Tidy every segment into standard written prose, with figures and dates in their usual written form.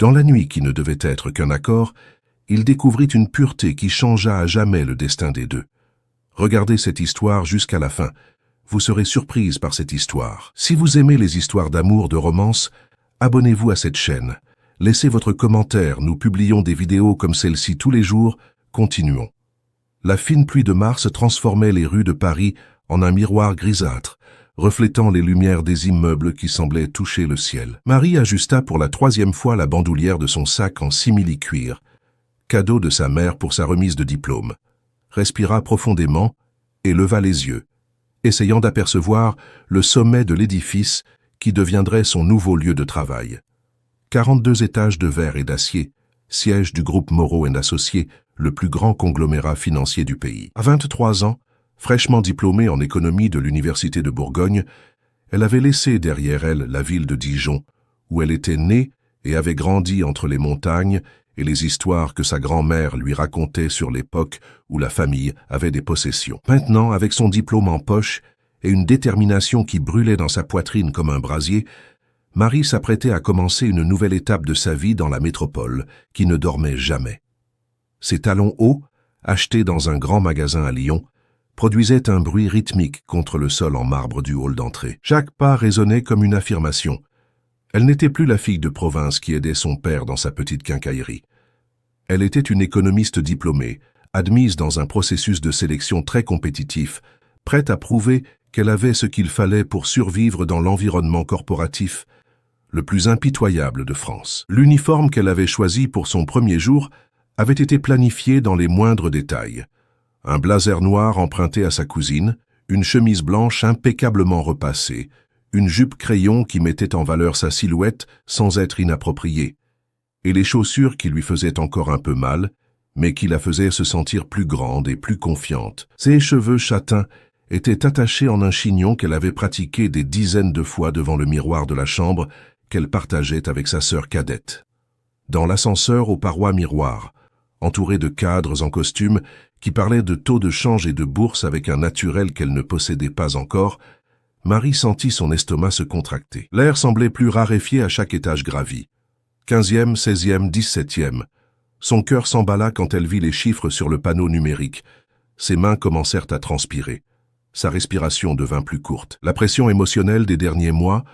Dans la nuit qui ne devait être qu'un accord, il découvrit une pureté qui changea à jamais le destin des deux. Regardez cette histoire jusqu'à la fin. Vous serez surprise par cette histoire. Si vous aimez les histoires d'amour, de romance, abonnez-vous à cette chaîne. Laissez votre commentaire, nous publions des vidéos comme celle-ci tous les jours. Continuons. La fine pluie de mars transformait les rues de Paris en un miroir grisâtre, reflétant les lumières des immeubles qui semblaient toucher le ciel. Marie ajusta pour la 3e fois la bandoulière de son sac en simili-cuir, cadeau de sa mère pour sa remise de diplôme, respira profondément et leva les yeux, essayant d'apercevoir le sommet de l'édifice qui deviendrait son nouveau lieu de travail. 42 étages de verre et d'acier, siège du groupe Moreau & Associés, le plus grand conglomérat financier du pays. À 23 ans, fraîchement diplômée en économie de l'Université de Bourgogne, elle avait laissé derrière elle la ville de Dijon, où elle était née et avait grandi entre les montagnes et les histoires que sa grand-mère lui racontait sur l'époque où la famille avait des possessions. Maintenant, avec son diplôme en poche et une détermination qui brûlait dans sa poitrine comme un brasier, Marie s'apprêtait à commencer une nouvelle étape de sa vie dans la métropole, qui ne dormait jamais. Ses talons hauts, achetés dans un grand magasin à Lyon, produisaient un bruit rythmique contre le sol en marbre du hall d'entrée. Chaque pas résonnait comme une affirmation. Elle n'était plus la fille de province qui aidait son père dans sa petite quincaillerie. Elle était une économiste diplômée, admise dans un processus de sélection très compétitif, prête à prouver qu'elle avait ce qu'il fallait pour survivre dans l'environnement corporatif le plus impitoyable de France. L'uniforme qu'elle avait choisi pour son premier jour avait été planifié dans les moindres détails. Un blazer noir emprunté à sa cousine, une chemise blanche impeccablement repassée, une jupe crayon qui mettait en valeur sa silhouette sans être inappropriée, et les chaussures qui lui faisaient encore un peu mal, mais qui la faisaient se sentir plus grande et plus confiante. Ses cheveux châtains étaient attachés en un chignon qu'elle avait pratiqué des dizaines de fois devant le miroir de la chambre qu'elle partageait avec sa sœur cadette. Dans l'ascenseur aux parois miroirs, entourée de cadres en costume qui parlaient de taux de change et de bourse avec un naturel qu'elle ne possédait pas encore, Marie sentit son estomac se contracter. L'air semblait plus raréfié à chaque étage gravi. 15e, 16e, 17e. Son cœur s'emballa quand elle vit les chiffres sur le panneau numérique. Ses mains commencèrent à transpirer. Sa respiration devint plus courte. La pression émotionnelle des derniers mois,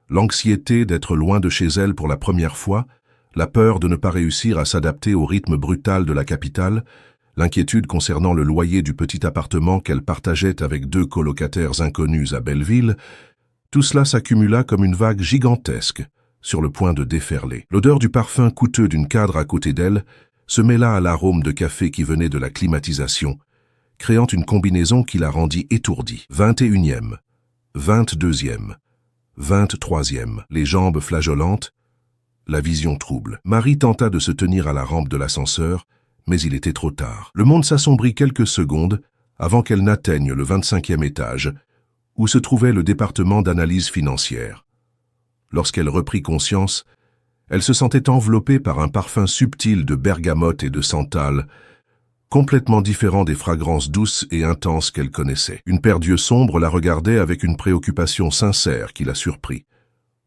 l'anxiété d'être loin de chez elle pour la première fois, la peur de ne pas réussir à s'adapter au rythme brutal de la capitale, l'inquiétude concernant le loyer du petit appartement qu'elle partageait avec 2 colocataires inconnus à Belleville, tout cela s'accumula comme une vague gigantesque, sur le point de déferler. L'odeur du parfum coûteux d'une cadre à côté d'elle se mêla à l'arôme de café qui venait de la climatisation, créant une combinaison qui la rendit étourdie. 21e, 22e, 23e, les jambes flageolantes, la vision trouble. Marie tenta de se tenir à la rampe de l'ascenseur, mais il était trop tard. Le monde s'assombrit quelques secondes avant qu'elle n'atteigne le 25e étage, où se trouvait le département d'analyse financière. Lorsqu'elle reprit conscience, elle se sentait enveloppée par un parfum subtil de bergamote et de santal, complètement différent des fragrances douces et intenses qu'elle connaissait. Une paire d'yeux sombres la regardait avec une préoccupation sincère qui la surprit.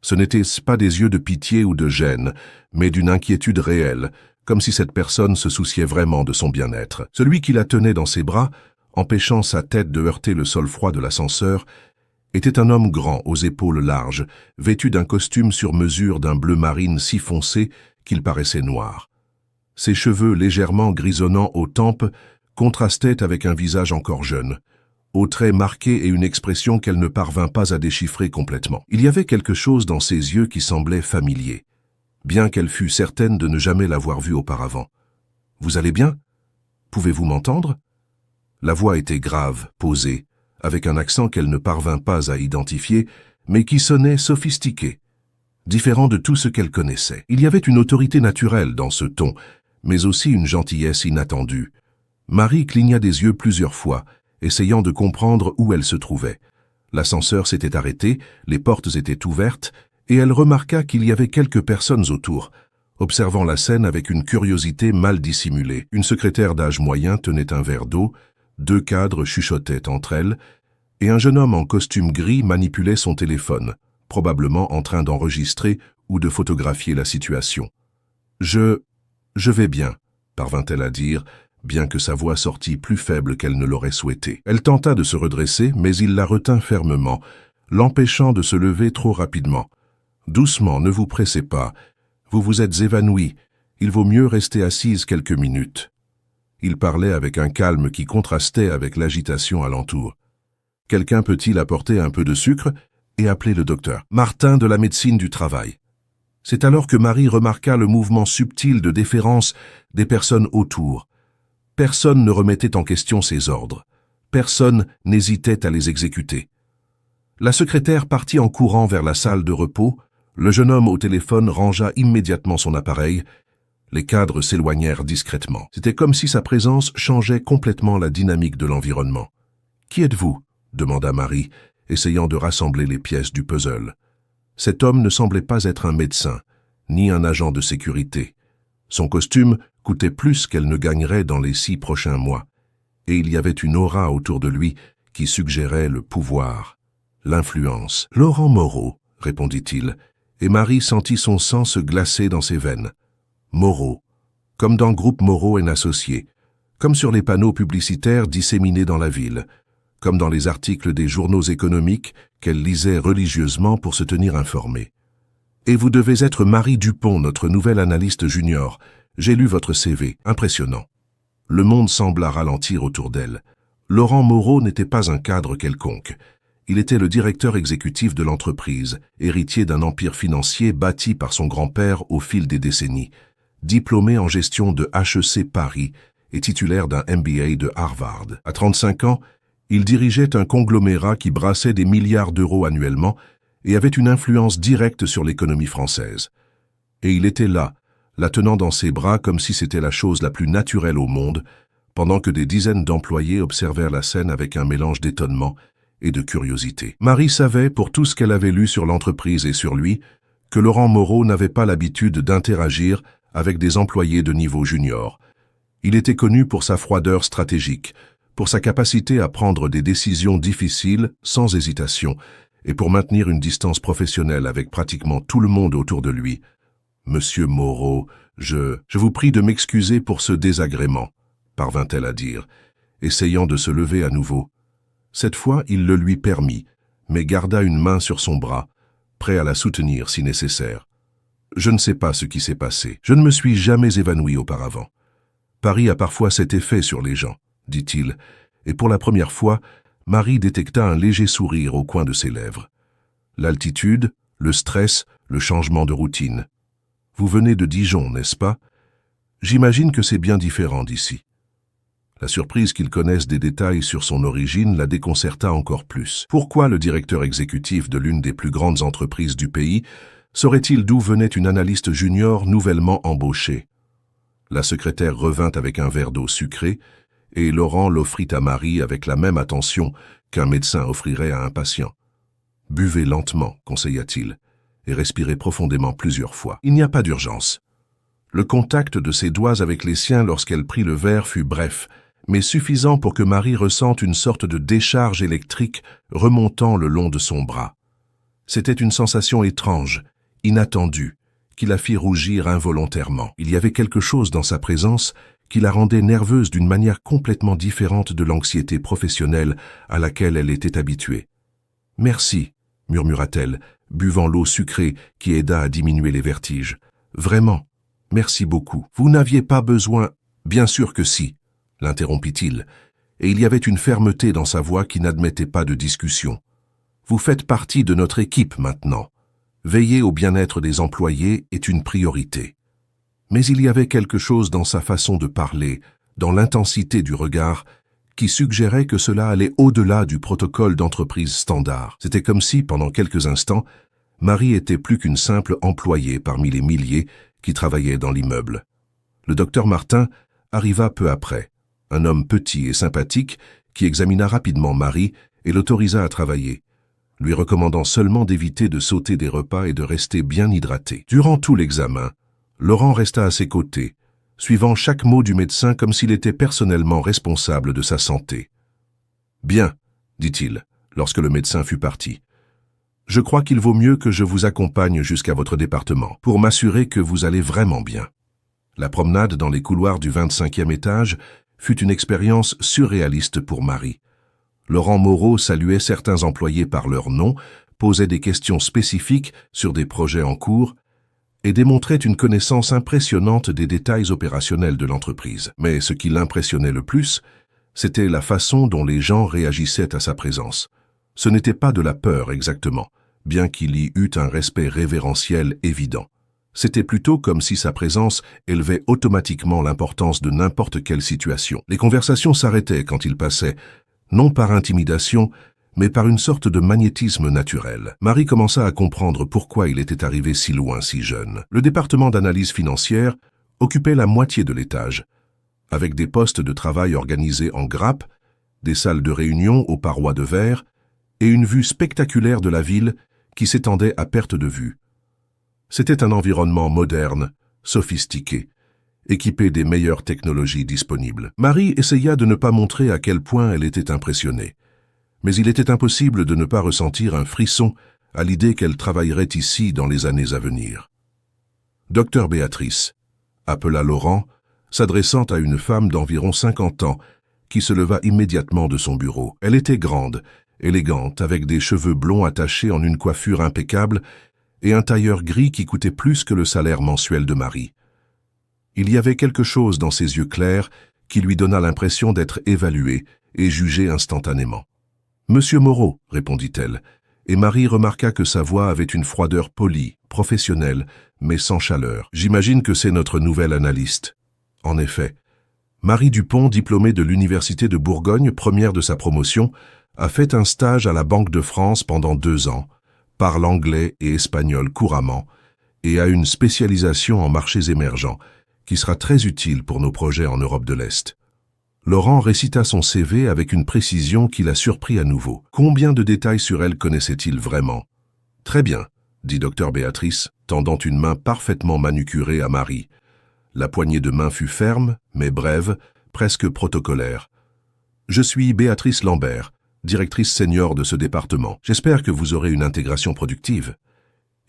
Ce n'étaient pas des yeux de pitié ou de gêne, mais d'une inquiétude réelle, comme si cette personne se souciait vraiment de son bien-être. Celui qui la tenait dans ses bras, empêchant sa tête de heurter le sol froid de l'ascenseur, était un homme grand, aux épaules larges, vêtu d'un costume sur mesure d'un bleu marine si foncé qu'il paraissait noir. Ses cheveux légèrement grisonnants aux tempes contrastaient avec un visage encore jeune, aux traits marqués et une expression qu'elle ne parvint pas à déchiffrer complètement. Il y avait quelque chose dans ses yeux qui semblait familier, bien qu'elle fût certaine de ne jamais l'avoir vu auparavant. « Vous allez bien? Pouvez-vous m'entendre » La voix était grave, posée, avec un accent qu'elle ne parvint pas à identifier, mais qui sonnait sophistiqué, différent de tout ce qu'elle connaissait. Il y avait une autorité naturelle dans ce ton, mais aussi une gentillesse inattendue. Marie cligna des yeux plusieurs fois, essayant de comprendre où elle se trouvait. L'ascenseur s'était arrêté, les portes étaient ouvertes, et elle remarqua qu'il y avait quelques personnes autour, observant la scène avec une curiosité mal dissimulée. Une secrétaire d'âge moyen tenait un verre d'eau, 2 cadres chuchotaient entre elles, et un jeune homme en costume gris manipulait son téléphone, probablement en train d'enregistrer ou de photographier la situation. Je vais bien, parvint-elle à dire, bien que sa voix sortît plus faible qu'elle ne l'aurait souhaité. Elle tenta de se redresser, mais il la retint fermement, l'empêchant de se lever trop rapidement. Doucement, ne vous pressez pas. Vous vous êtes évanouie. Il vaut mieux rester assise quelques minutes. Il parlait avec un calme qui contrastait avec l'agitation alentour. Quelqu'un peut-il apporter un peu de sucre et appeler le docteur Martin de la médecine du travail. C'est alors que Marie remarqua le mouvement subtil de déférence des personnes autour. Personne ne remettait en question ses ordres. Personne n'hésitait à les exécuter. La secrétaire partit en courant vers la salle de repos. Le jeune homme au téléphone rangea immédiatement son appareil. Les cadres s'éloignèrent discrètement. C'était comme si sa présence changeait complètement la dynamique de l'environnement. « Qui êtes-vous » demanda Marie, essayant de rassembler les pièces du puzzle. Cet homme ne semblait pas être un médecin, ni un agent de sécurité. Son costume coûtait plus qu'elle ne gagnerait dans les 6 prochains mois, et il y avait une aura autour de lui qui suggérait le pouvoir, l'influence. « Laurent Moreau », répondit-il, et Marie sentit son sang se glacer dans ses veines. Moreau, comme dans Groupe Moreau & Associés, comme sur les panneaux publicitaires disséminés dans la ville, comme dans les articles des journaux économiques qu'elle lisait religieusement pour se tenir informée. « Et vous devez être Marie Dupont, notre nouvelle analyste junior. J'ai lu votre CV, impressionnant. » Le monde sembla ralentir autour d'elle. Laurent Moreau n'était pas un cadre quelconque. Il était le directeur exécutif de l'entreprise, héritier d'un empire financier bâti par son grand-père au fil des décennies, diplômé en gestion de HEC Paris et titulaire d'un MBA de Harvard. À 35 ans, il dirigeait un conglomérat qui brassait des milliards d'euros annuellement et avait une influence directe sur l'économie française. Et il était là, la tenant dans ses bras comme si c'était la chose la plus naturelle au monde, pendant que des dizaines d'employés observèrent la scène avec un mélange d'étonnement et de curiosité. Marie savait, pour tout ce qu'elle avait lu sur l'entreprise et sur lui, que Laurent Moreau n'avait pas l'habitude d'interagir avec des employés de niveau junior. Il était connu pour sa froideur stratégique, pour sa capacité à prendre des décisions difficiles sans hésitation et pour maintenir une distance professionnelle avec pratiquement tout le monde autour de lui. « Monsieur Moreau, je vous prie de m'excuser pour ce désagrément », parvint-elle à dire, essayant de se lever à nouveau. Cette fois, il le lui permit, mais garda une main sur son bras, prêt à la soutenir si nécessaire. « Je ne sais pas ce qui s'est passé. Je ne me suis jamais évanoui auparavant. Paris a parfois cet effet sur les gens, dit-il, et pour la première fois, Marie détecta un léger sourire au coin de ses lèvres. L'altitude, le stress, le changement de routine. Vous venez de Dijon, n'est-ce pas? J'imagine que c'est bien différent d'ici. La surprise qu'il connaisse des détails sur son origine la déconcerta encore plus. Pourquoi le directeur exécutif de l'une des plus grandes entreprises du pays saurait-il d'où venait une analyste junior nouvellement embauchée? La secrétaire revint avec un verre d'eau sucrée, et Laurent l'offrit à Marie avec la même attention qu'un médecin offrirait à un patient. « Buvez lentement », conseilla-t-il, et respirez profondément plusieurs fois. Il n'y a pas d'urgence. Le contact de ses doigts avec les siens lorsqu'elle prit le verre fut bref, mais suffisant pour que Marie ressente une sorte de décharge électrique remontant le long de son bras. C'était une sensation étrange, inattendue, qui la fit rougir involontairement. Il y avait quelque chose dans sa présence qui la rendait nerveuse d'une manière complètement différente de l'anxiété professionnelle à laquelle elle était habituée. « Merci », murmura-t-elle, buvant l'eau sucrée qui aida à diminuer les vertiges. « Vraiment, merci beaucoup. Vous n'aviez pas besoin… »« Bien sûr que si », l'interrompit-il, et il y avait une fermeté dans sa voix qui n'admettait pas de discussion. « Vous faites partie de notre équipe maintenant. Veiller au bien-être des employés est une priorité. » Mais il y avait quelque chose dans sa façon de parler, dans l'intensité du regard, qui suggérait que cela allait au-delà du protocole d'entreprise standard. C'était comme si, pendant quelques instants, Marie était plus qu'une simple employée parmi les milliers qui travaillaient dans l'immeuble. Le docteur Martin arriva peu après, un homme petit et sympathique qui examina rapidement Marie et l'autorisa à travailler, lui recommandant seulement d'éviter de sauter des repas et de rester bien hydraté. Durant tout l'examen, Laurent resta à ses côtés, suivant chaque mot du médecin comme s'il était personnellement responsable de sa santé. « Bien, » dit-il, lorsque le médecin fut parti. « Je crois qu'il vaut mieux que je vous accompagne jusqu'à votre département, pour m'assurer que vous allez vraiment bien. » La promenade dans les couloirs du 25e étage fut une expérience surréaliste pour Marie. Laurent Moreau saluait certains employés par leur nom, posait des questions spécifiques sur des projets en cours et démontrait une connaissance impressionnante des détails opérationnels de l'entreprise. Mais ce qui l'impressionnait le plus, c'était la façon dont les gens réagissaient à sa présence. Ce n'était pas de la peur exactement, bien qu'il y eût un respect révérentiel évident. C'était plutôt comme si sa présence élevait automatiquement l'importance de n'importe quelle situation. Les conversations s'arrêtaient quand il passait, non par intimidation, mais par une sorte de magnétisme naturel. Marie commença à comprendre pourquoi il était arrivé si loin si jeune. Le département d'analyse financière occupait la moitié de l'étage, avec des postes de travail organisés en grappes, des salles de réunion aux parois de verre et une vue spectaculaire de la ville qui s'étendait à perte de vue. C'était un environnement moderne, sophistiqué, équipé des meilleures technologies disponibles. Marie essaya de ne pas montrer à quel point elle était impressionnée, mais il était impossible de ne pas ressentir un frisson à l'idée qu'elle travaillerait ici dans les années à venir. « Docteur Béatrice », appela Laurent, s'adressant à une femme d'environ 50 ans qui se leva immédiatement de son bureau. Elle était grande, élégante, avec des cheveux blonds attachés en une coiffure impeccable et un tailleur gris qui coûtait plus que le salaire mensuel de Marie. Il y avait quelque chose dans ses yeux clairs qui lui donna l'impression d'être évalué et jugé instantanément. « Monsieur Moreau », répondit-elle, et Marie remarqua que sa voix avait une froideur polie, professionnelle, mais sans chaleur. « J'imagine que c'est notre nouvelle analyste. » En effet, Marie Dupont, diplômée de l'Université de Bourgogne, première de sa promotion, a fait un stage à la Banque de France pendant 2 ans, parle anglais et espagnol couramment, et a une spécialisation en marchés émergents, qui sera très utile pour nos projets en Europe de l'Est. Laurent récita son CV avec une précision qui la surprit à nouveau. Combien de détails sur elle connaissait-il vraiment? « Très bien, » dit Dr Béatrice, tendant une main parfaitement manucurée à Marie. La poignée de main fut ferme, mais brève, presque protocolaire. « Je suis Béatrice Lambert, directrice senior de ce département. J'espère que vous aurez une intégration productive. »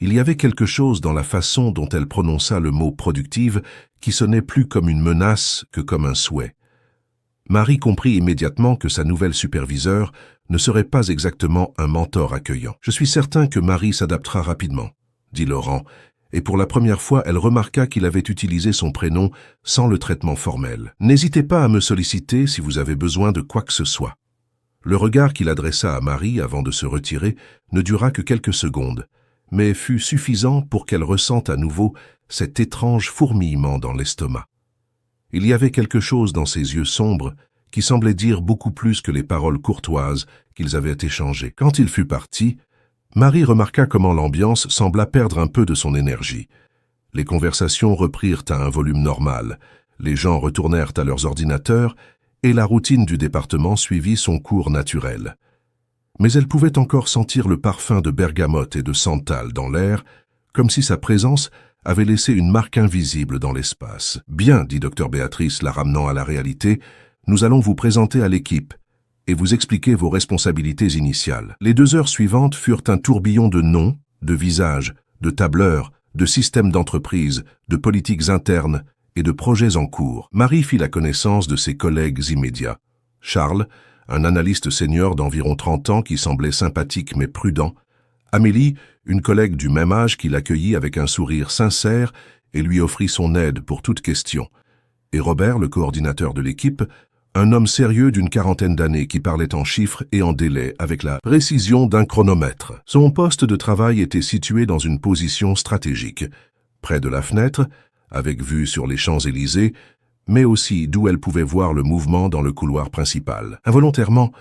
Il y avait quelque chose dans la façon dont elle prononça le mot « productive » qui sonnait plus comme une menace que comme un souhait. Marie comprit immédiatement que sa nouvelle superviseure ne serait pas exactement un mentor accueillant. « Je suis certain que Marie s'adaptera rapidement, » dit Laurent, et pour la première fois elle remarqua qu'il avait utilisé son prénom sans le traitement formel. « N'hésitez pas à me solliciter si vous avez besoin de quoi que ce soit. » Le regard qu'il adressa à Marie avant de se retirer ne dura que quelques secondes, mais fut suffisant pour qu'elle ressente à nouveau cet étrange fourmillement dans l'estomac. Il y avait quelque chose dans ses yeux sombres qui semblait dire beaucoup plus que les paroles courtoises qu'ils avaient échangées. Quand il fut parti, Marie remarqua comment l'ambiance sembla perdre un peu de son énergie. Les conversations reprirent à un volume normal, les gens retournèrent à leurs ordinateurs et la routine du département suivit son cours naturel. Mais elle pouvait encore sentir le parfum de bergamote et de santal dans l'air, comme si sa présence avait laissé une marque invisible dans l'espace. « Bien, » dit Dr Béatrice, la ramenant à la réalité, « nous allons vous présenter à l'équipe et vous expliquer vos responsabilités initiales. » Les 2 heures suivantes furent un tourbillon de noms, de visages, de tableurs, de systèmes d'entreprise, de politiques internes et de projets en cours. Marie fit la connaissance de ses collègues immédiats. Charles, un analyste senior d'environ 30 ans qui semblait sympathique mais prudent, Amélie, une collègue du même âge qui l'accueillit avec un sourire sincère et lui offrit son aide pour toute question, et Robert, le coordinateur de l'équipe, un homme sérieux d'une 40aine d'années qui parlait en chiffres et en délais avec la précision d'un chronomètre. Son poste de travail était situé dans une position stratégique, près de la fenêtre, avec vue sur les Champs-Élysées, mais aussi d'où elle pouvait voir le mouvement dans le couloir principal. Involontairement,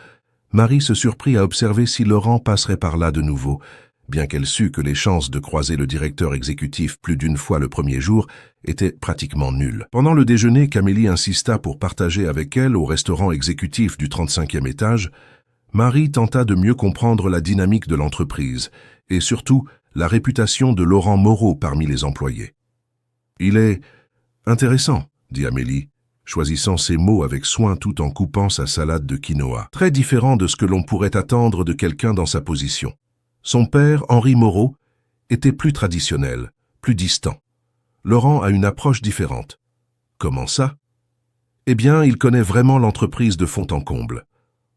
Marie se surprit à observer si Laurent passerait par là de nouveau, bien qu'elle sût que les chances de croiser le directeur exécutif plus d'une fois le premier jour étaient pratiquement nulles. Pendant le déjeuner qu'Amélie insista pour partager avec elle au restaurant exécutif du 35e étage, Marie tenta de mieux comprendre la dynamique de l'entreprise et surtout la réputation de Laurent Moreau parmi les employés. « Il est intéressant », dit Amélie, choisissant ses mots avec soin tout en coupant sa salade de quinoa. Très différent de ce que l'on pourrait attendre de quelqu'un dans sa position. Son père, Henri Moreau, était plus traditionnel, plus distant. Laurent a une approche différente. Comment ça? Eh bien, il connaît vraiment l'entreprise de fond en comble.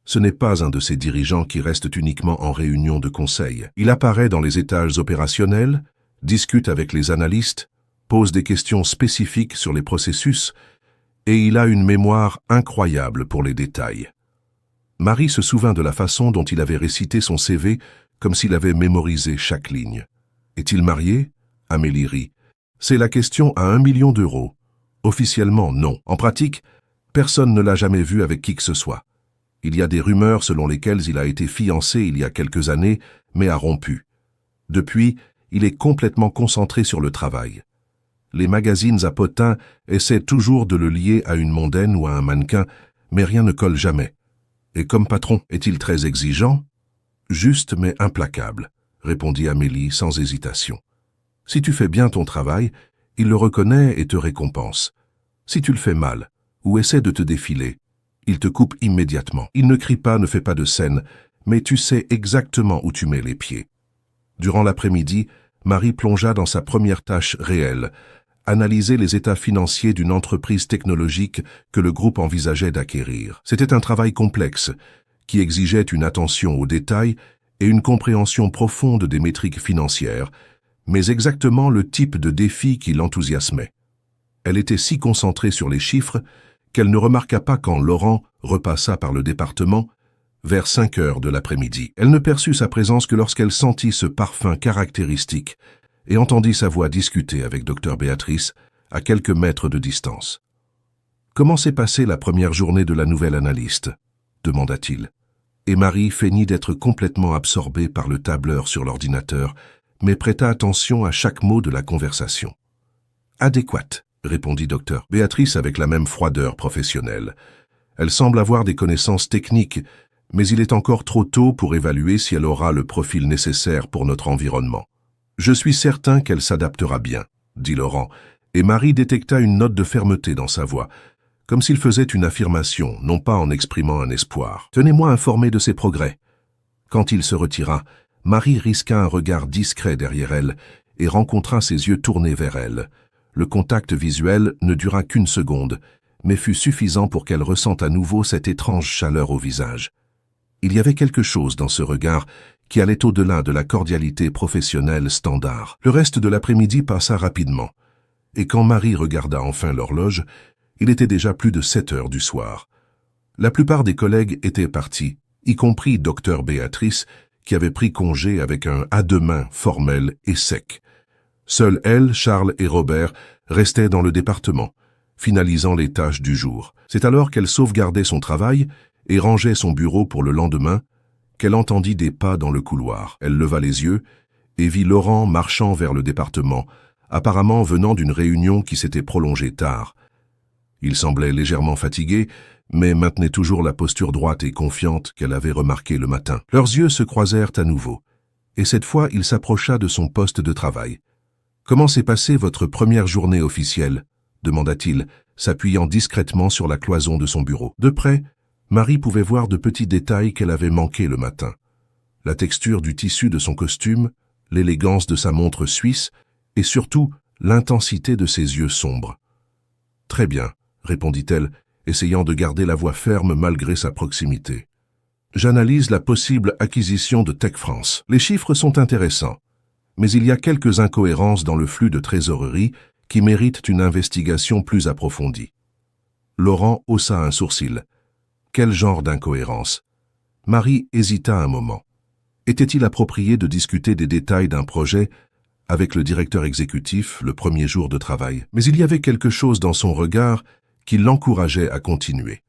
Ce n'est pas un de ces dirigeants qui restent uniquement en réunion de conseil. Il apparaît dans les étages opérationnels, discute avec les analystes, pose des questions spécifiques sur les processus, et il a une mémoire incroyable pour les détails. Marie se souvint de la façon dont il avait récité son CV comme s'il avait mémorisé chaque ligne. Est-il marié? Amélie rit. C'est la question à 1 million d'euros. Officiellement, non. En pratique, personne ne l'a jamais vu avec qui que ce soit. Il y a des rumeurs selon lesquelles il a été fiancé il y a quelques années, mais a rompu. Depuis, il est complètement concentré sur le travail. Les magazines à potins essaient toujours de le lier à une mondaine ou à un mannequin, mais rien ne colle jamais. Et comme patron, est-il très exigeant? Juste mais implacable, répondit Amélie sans hésitation. Si tu fais bien ton travail, il le reconnaît et te récompense. Si tu le fais mal, ou essaies de te défiler, il te coupe immédiatement. Il ne crie pas, ne fait pas de scène, mais tu sais exactement où tu mets les pieds. Durant l'après-midi, Marie plongea dans sa première tâche réelle, analyser les états financiers d'une entreprise technologique que le groupe envisageait d'acquérir. C'était un travail complexe, qui exigeait une attention aux détails et une compréhension profonde des métriques financières, mais exactement le type de défi qui l'enthousiasmait. Elle était si concentrée sur les chiffres qu'elle ne remarqua pas quand Laurent repassa par le département vers 5 heures de l'après-midi. Elle ne perçut sa présence que lorsqu'elle sentit ce parfum caractéristique et entendit sa voix discuter avec Dr Béatrice à quelques mètres de distance. « Comment s'est passée la première journée de la nouvelle analyste ?» demanda-t-il. Et Marie feignit d'être complètement absorbée par le tableur sur l'ordinateur, mais prêta attention à chaque mot de la conversation. « Adéquate », répondit Dr Béatrice avec la même froideur professionnelle. Elle semble avoir des connaissances techniques, mais il est encore trop tôt pour évaluer si elle aura le profil nécessaire pour notre environnement. Je suis certain qu'elle s'adaptera bien, dit Laurent, et Marie détecta une note de fermeté dans sa voix, comme s'il faisait une affirmation, non pas en exprimant un espoir. Tenez-moi informé de ses progrès. Quand il se retira, Marie risqua un regard discret derrière elle et rencontra ses yeux tournés vers elle. Le contact visuel ne dura qu'une seconde, mais fut suffisant pour qu'elle ressente à nouveau cette étrange chaleur au visage. Il y avait quelque chose dans ce regard qui allait au-delà de la cordialité professionnelle standard. Le reste de l'après-midi passa rapidement, et quand Marie regarda enfin l'horloge, il était déjà plus de 7 heures du soir. La plupart des collègues étaient partis, y compris Dr Béatrice, qui avait pris congé avec un « à demain » formel et sec. Seuls elle, Charles et Robert restaient dans le département, finalisant les tâches du jour. C'est alors qu'elle sauvegardait son travail et rangeait son bureau pour le lendemain, qu'elle entendit des pas dans le couloir. Elle leva les yeux et vit Laurent marchant vers le département, apparemment venant d'une réunion qui s'était prolongée tard. Il semblait légèrement fatigué, mais maintenait toujours la posture droite et confiante qu'elle avait remarquée le matin. Leurs yeux se croisèrent à nouveau, et cette fois il s'approcha de son poste de travail. « Comment s'est passée votre première journée officielle ?» demanda-t-il, s'appuyant discrètement sur la cloison de son bureau. De près, Marie pouvait voir de petits détails qu'elle avait manqués le matin. La texture du tissu de son costume, l'élégance de sa montre suisse et surtout l'intensité de ses yeux sombres. « Très bien, » répondit-elle, essayant de garder la voix ferme malgré sa proximité. « J'analyse la possible acquisition de Tech France. Les chiffres sont intéressants, mais il y a quelques incohérences dans le flux de trésorerie qui méritent une investigation plus approfondie. » Laurent haussa un sourcil. Quel genre d'incohérence? Marie hésita un moment. Était-il approprié de discuter des détails d'un projet avec le directeur exécutif le premier jour de travail? Mais il y avait quelque chose dans son regard qui l'encourageait à continuer.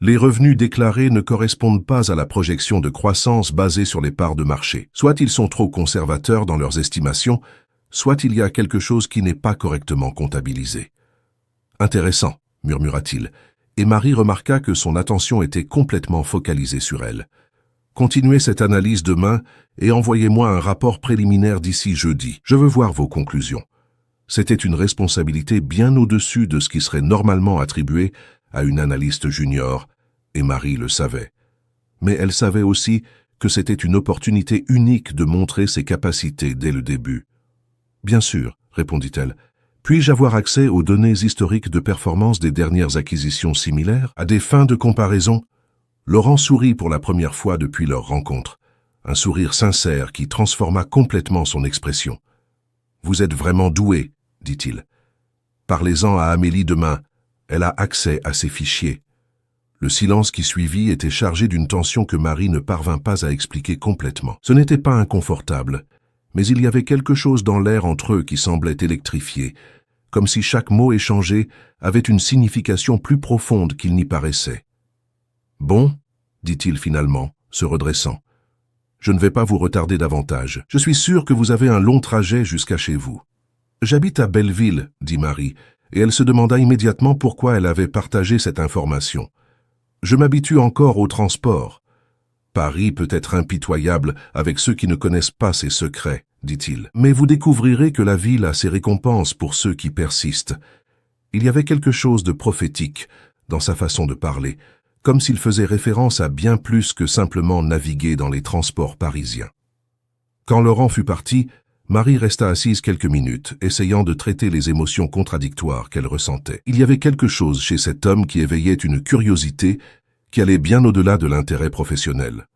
Les revenus déclarés ne correspondent pas à la projection de croissance basée sur les parts de marché. Soit ils sont trop conservateurs dans leurs estimations, soit il y a quelque chose qui n'est pas correctement comptabilisé. « Intéressant », murmura-t-il, et Marie remarqua que son attention était complètement focalisée sur elle. « Continuez cette analyse demain et envoyez-moi un rapport préliminaire d'ici jeudi. Je veux voir vos conclusions. » C'était une responsabilité bien au-dessus de ce qui serait normalement attribué à une analyste junior, et Marie le savait. Mais elle savait aussi que c'était une opportunité unique de montrer ses capacités dès le début. « Bien sûr, » répondit-elle, Puis-je avoir accès aux données historiques de performance des dernières acquisitions similaires? À des fins de comparaison, Laurent sourit pour la première fois depuis leur rencontre. Un sourire sincère qui transforma complètement son expression. « Vous êtes vraiment doué, dit-il. Parlez-en à Amélie demain. Elle a accès à ces fichiers. » Le silence qui suivit était chargé d'une tension que Marie ne parvint pas à expliquer complètement. Ce n'était pas inconfortable, mais il y avait quelque chose dans l'air entre eux qui semblait électrifié, comme si chaque mot échangé avait une signification plus profonde qu'il n'y paraissait. « Bon, dit-il finalement, se redressant. Je ne vais pas vous retarder davantage. Je suis sûr que vous avez un long trajet jusqu'à chez vous. »« J'habite à Belleville, » dit Marie, et elle se demanda immédiatement pourquoi elle avait partagé cette information. « Je m'habitue encore au transport. »« Paris peut être impitoyable avec ceux qui ne connaissent pas ses secrets, » dit-il. « Mais vous découvrirez que la ville a ses récompenses pour ceux qui persistent. » Il y avait quelque chose de prophétique dans sa façon de parler, comme s'il faisait référence à bien plus que simplement naviguer dans les transports parisiens. Quand Laurent fut parti, Marie resta assise quelques minutes, essayant de traiter les émotions contradictoires qu'elle ressentait. Il y avait quelque chose chez cet homme qui éveillait une curiosité qui allait bien au-delà de l'intérêt professionnel.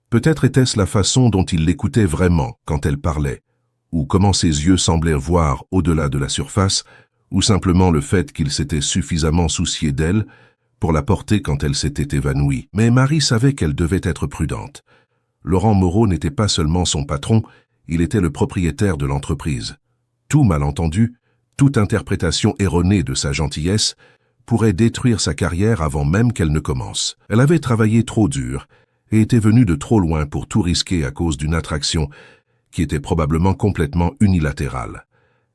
Peut-être était-ce la façon dont il l'écoutait vraiment quand elle parlait, ou comment ses yeux semblaient voir au-delà de la surface, ou simplement le fait qu'il s'était suffisamment soucié d'elle pour la porter quand elle s'était évanouie. Mais Marie savait qu'elle devait être prudente. Laurent Moreau n'était pas seulement son patron, il était le propriétaire de l'entreprise. Tout malentendu, toute interprétation erronée de sa gentillesse pourrait détruire sa carrière avant même qu'elle ne commence. Elle avait travaillé trop dur et était venue de trop loin pour tout risquer à cause d'une attraction qui était probablement complètement unilatérale.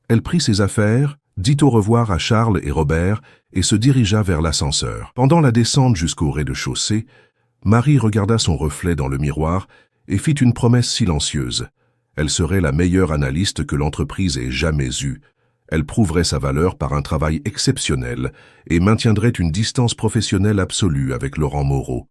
Elle prit ses affaires, dit au revoir à Charles et Robert et se dirigea vers l'ascenseur. Pendant la descente jusqu'au rez-de-chaussée, Marie regarda son reflet dans le miroir et fit une promesse silencieuse. Elle serait la meilleure analyste que l'entreprise ait jamais eue. Elle prouverait sa valeur par un travail exceptionnel et maintiendrait une distance professionnelle absolue avec Laurent Moreau.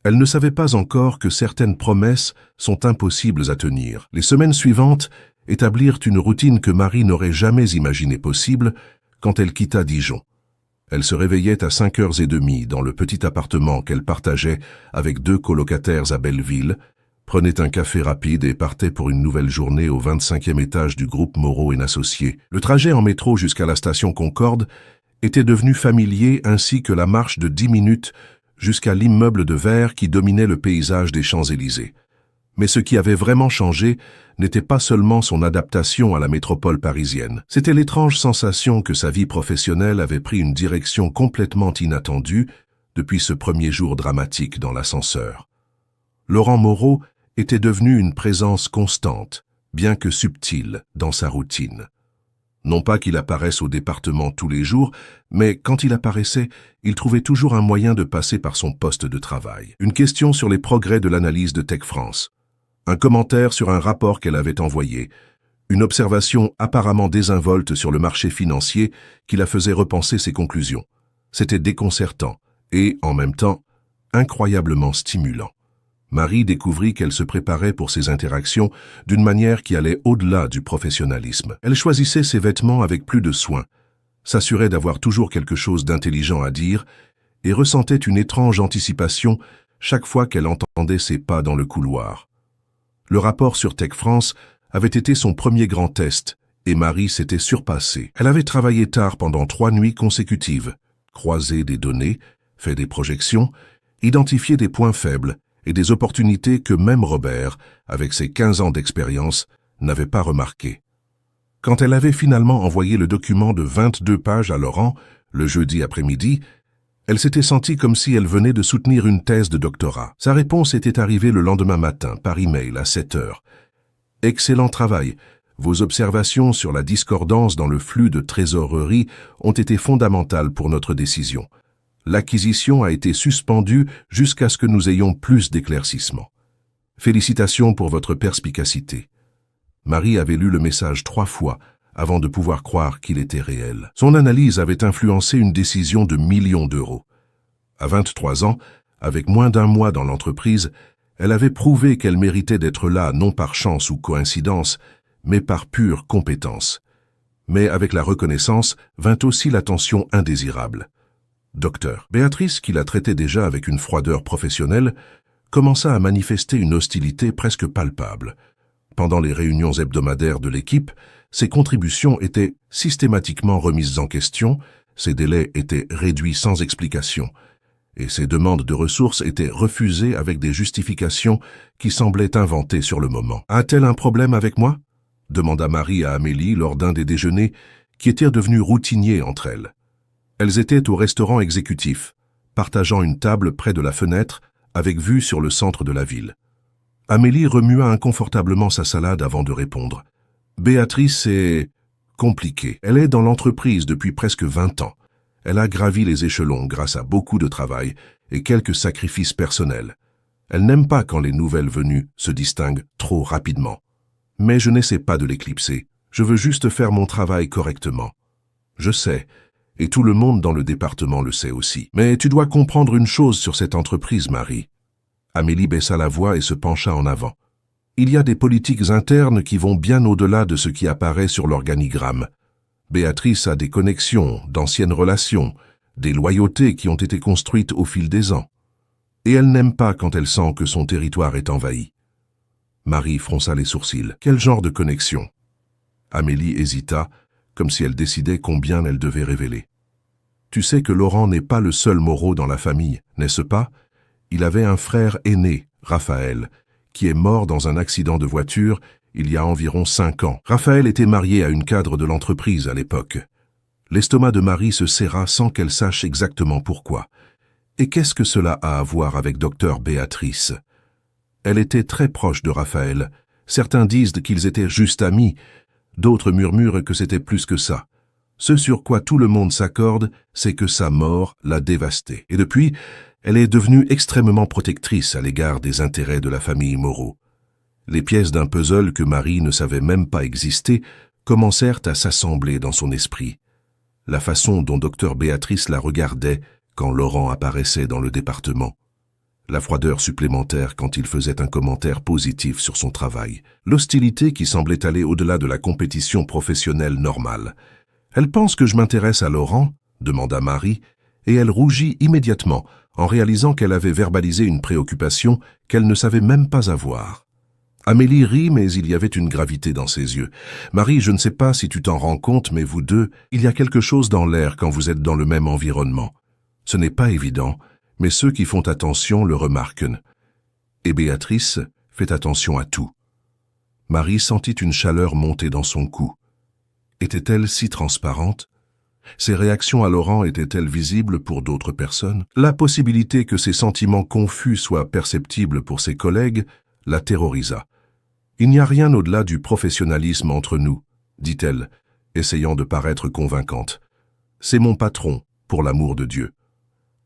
Elle ne savait pas encore que certaines promesses sont impossibles à tenir. Les semaines suivantes établirent une routine que Marie n'aurait jamais imaginée possible quand elle quitta Dijon. Elle se réveillait à 5h30 dans le petit appartement qu'elle partageait avec 2 colocataires à Belleville, prenait un café rapide et partait pour une nouvelle journée au 25e étage du groupe Moreau & Associés. Le trajet en métro jusqu'à la station Concorde était devenu familier ainsi que la marche de 10 minutes jusqu'à l'immeuble de verre qui dominait le paysage des Champs-Élysées. Mais ce qui avait vraiment changé n'était pas seulement son adaptation à la métropole parisienne. C'était l'étrange sensation que sa vie professionnelle avait pris une direction complètement inattendue depuis ce premier jour dramatique dans l'ascenseur. Laurent Moreau était devenu une présence constante, bien que subtile, dans sa routine. Non pas qu'il apparaisse au département tous les jours, mais quand il apparaissait, il trouvait toujours un moyen de passer par son poste de travail. Une question sur les progrès de l'analyse de Tech France. Un commentaire sur un rapport qu'elle avait envoyé. Une observation apparemment désinvolte sur le marché financier qui la faisait repenser ses conclusions. C'était déconcertant et, en même temps, incroyablement stimulant. Marie découvrit qu'elle se préparait pour ces interactions d'une manière qui allait au-delà du professionnalisme. Elle choisissait ses vêtements avec plus de soin, s'assurait d'avoir toujours quelque chose d'intelligent à dire et ressentait une étrange anticipation chaque fois qu'elle entendait ses pas dans le couloir. Le rapport sur Tech France avait été son premier grand test et Marie s'était surpassée. Elle avait travaillé tard pendant 3 nuits consécutives, croisé des données, fait des projections, identifié des points faibles et des opportunités que même Robert, avec ses 15 ans d'expérience, n'avait pas remarquées. Quand elle avait finalement envoyé le document de 22 pages à Laurent, le jeudi après-midi, elle s'était sentie comme si elle venait de soutenir une thèse de doctorat. Sa réponse était arrivée le lendemain matin, par email, à 7h. « Excellent travail. Vos observations sur la discordance dans le flux de trésorerie ont été fondamentales pour notre décision. L'acquisition a été suspendue jusqu'à ce que nous ayons plus d'éclaircissements. Félicitations pour votre perspicacité. » Marie avait lu le message 3 fois avant de pouvoir croire qu'il était réel. Son analyse avait influencé une décision de millions d'euros. À 23 ans, avec moins d'1 mois dans l'entreprise, elle avait prouvé qu'elle méritait d'être là non par chance ou coïncidence, mais par pure compétence. Mais avec la reconnaissance vint aussi l'attention indésirable. Docteur. Béatrice, qui la traitait déjà avec une froideur professionnelle, commença à manifester une hostilité presque palpable. Pendant les réunions hebdomadaires de l'équipe, ses contributions étaient systématiquement remises en question, ses délais étaient réduits sans explication, et ses demandes de ressources étaient refusées avec des justifications qui semblaient inventées sur le moment. « A-t-elle un problème avec moi ?» demanda Marie à Amélie lors d'un des déjeuners qui étaient devenus routiniers entre elles. Elles étaient au restaurant exécutif, partageant une table près de la fenêtre avec vue sur le centre de la ville. Amélie remua inconfortablement sa salade avant de répondre. Béatrice est compliquée. Elle est dans l'entreprise depuis presque 20 ans. Elle a gravi les échelons grâce à beaucoup de travail et quelques sacrifices personnels. Elle n'aime pas quand les nouvelles venues se distinguent trop rapidement. Mais je n'essaie pas de l'éclipser. Je veux juste faire mon travail correctement. Je sais, et tout le monde dans le département le sait aussi. Mais tu dois comprendre une chose sur cette entreprise, Marie. Amélie baissa la voix et se pencha en avant. Il y a des politiques internes qui vont bien au-delà de ce qui apparaît sur l'organigramme. Béatrice a des connexions, d'anciennes relations, des loyautés qui ont été construites au fil des ans. Et elle n'aime pas quand elle sent que son territoire est envahi. Marie fronça les sourcils. Quel genre de connexion? Amélie hésita, comme si elle décidait combien elle devait révéler. Tu sais que Laurent n'est pas le seul Moreau dans la famille, n'est-ce pas? Il avait un frère aîné, Raphaël, qui est mort dans un accident de voiture il y a environ 5 ans. Raphaël était marié à une cadre de l'entreprise à l'époque. L'estomac de Marie se serra sans qu'elle sache exactement pourquoi. Et qu'est-ce que cela a à voir avec docteur Béatrice? Elle était très proche de Raphaël. Certains disent qu'ils étaient juste amis, d'autres murmurent que c'était plus que ça. Ce sur quoi tout le monde s'accorde, c'est que sa mort l'a dévastée. Et depuis, elle est devenue extrêmement protectrice à l'égard des intérêts de la famille Moreau. Les pièces d'un puzzle que Marie ne savait même pas exister commencèrent à s'assembler dans son esprit. La façon dont docteur Béatrice la regardait quand Laurent apparaissait dans le département. La froideur supplémentaire quand il faisait un commentaire positif sur son travail. L'hostilité qui semblait aller au-delà de la compétition professionnelle normale. « Elle pense que je m'intéresse à Laurent ?» demanda Marie, et elle rougit immédiatement en réalisant qu'elle avait verbalisé une préoccupation qu'elle ne savait même pas avoir. Amélie rit, mais il y avait une gravité dans ses yeux. « Marie, je ne sais pas si tu t'en rends compte, mais vous deux, il y a quelque chose dans l'air quand vous êtes dans le même environnement. Ce n'est pas évident, mais ceux qui font attention le remarquent. Et Béatrice fait attention à tout. » Marie sentit une chaleur monter dans son cou. Était-elle si transparente? Ses réactions à Laurent étaient-elles visibles pour d'autres personnes? La possibilité que ses sentiments confus soient perceptibles pour ses collègues la terrorisa. « Il n'y a rien au-delà du professionnalisme entre nous, » dit-elle, essayant de paraître convaincante. « C'est mon patron, pour l'amour de Dieu. »«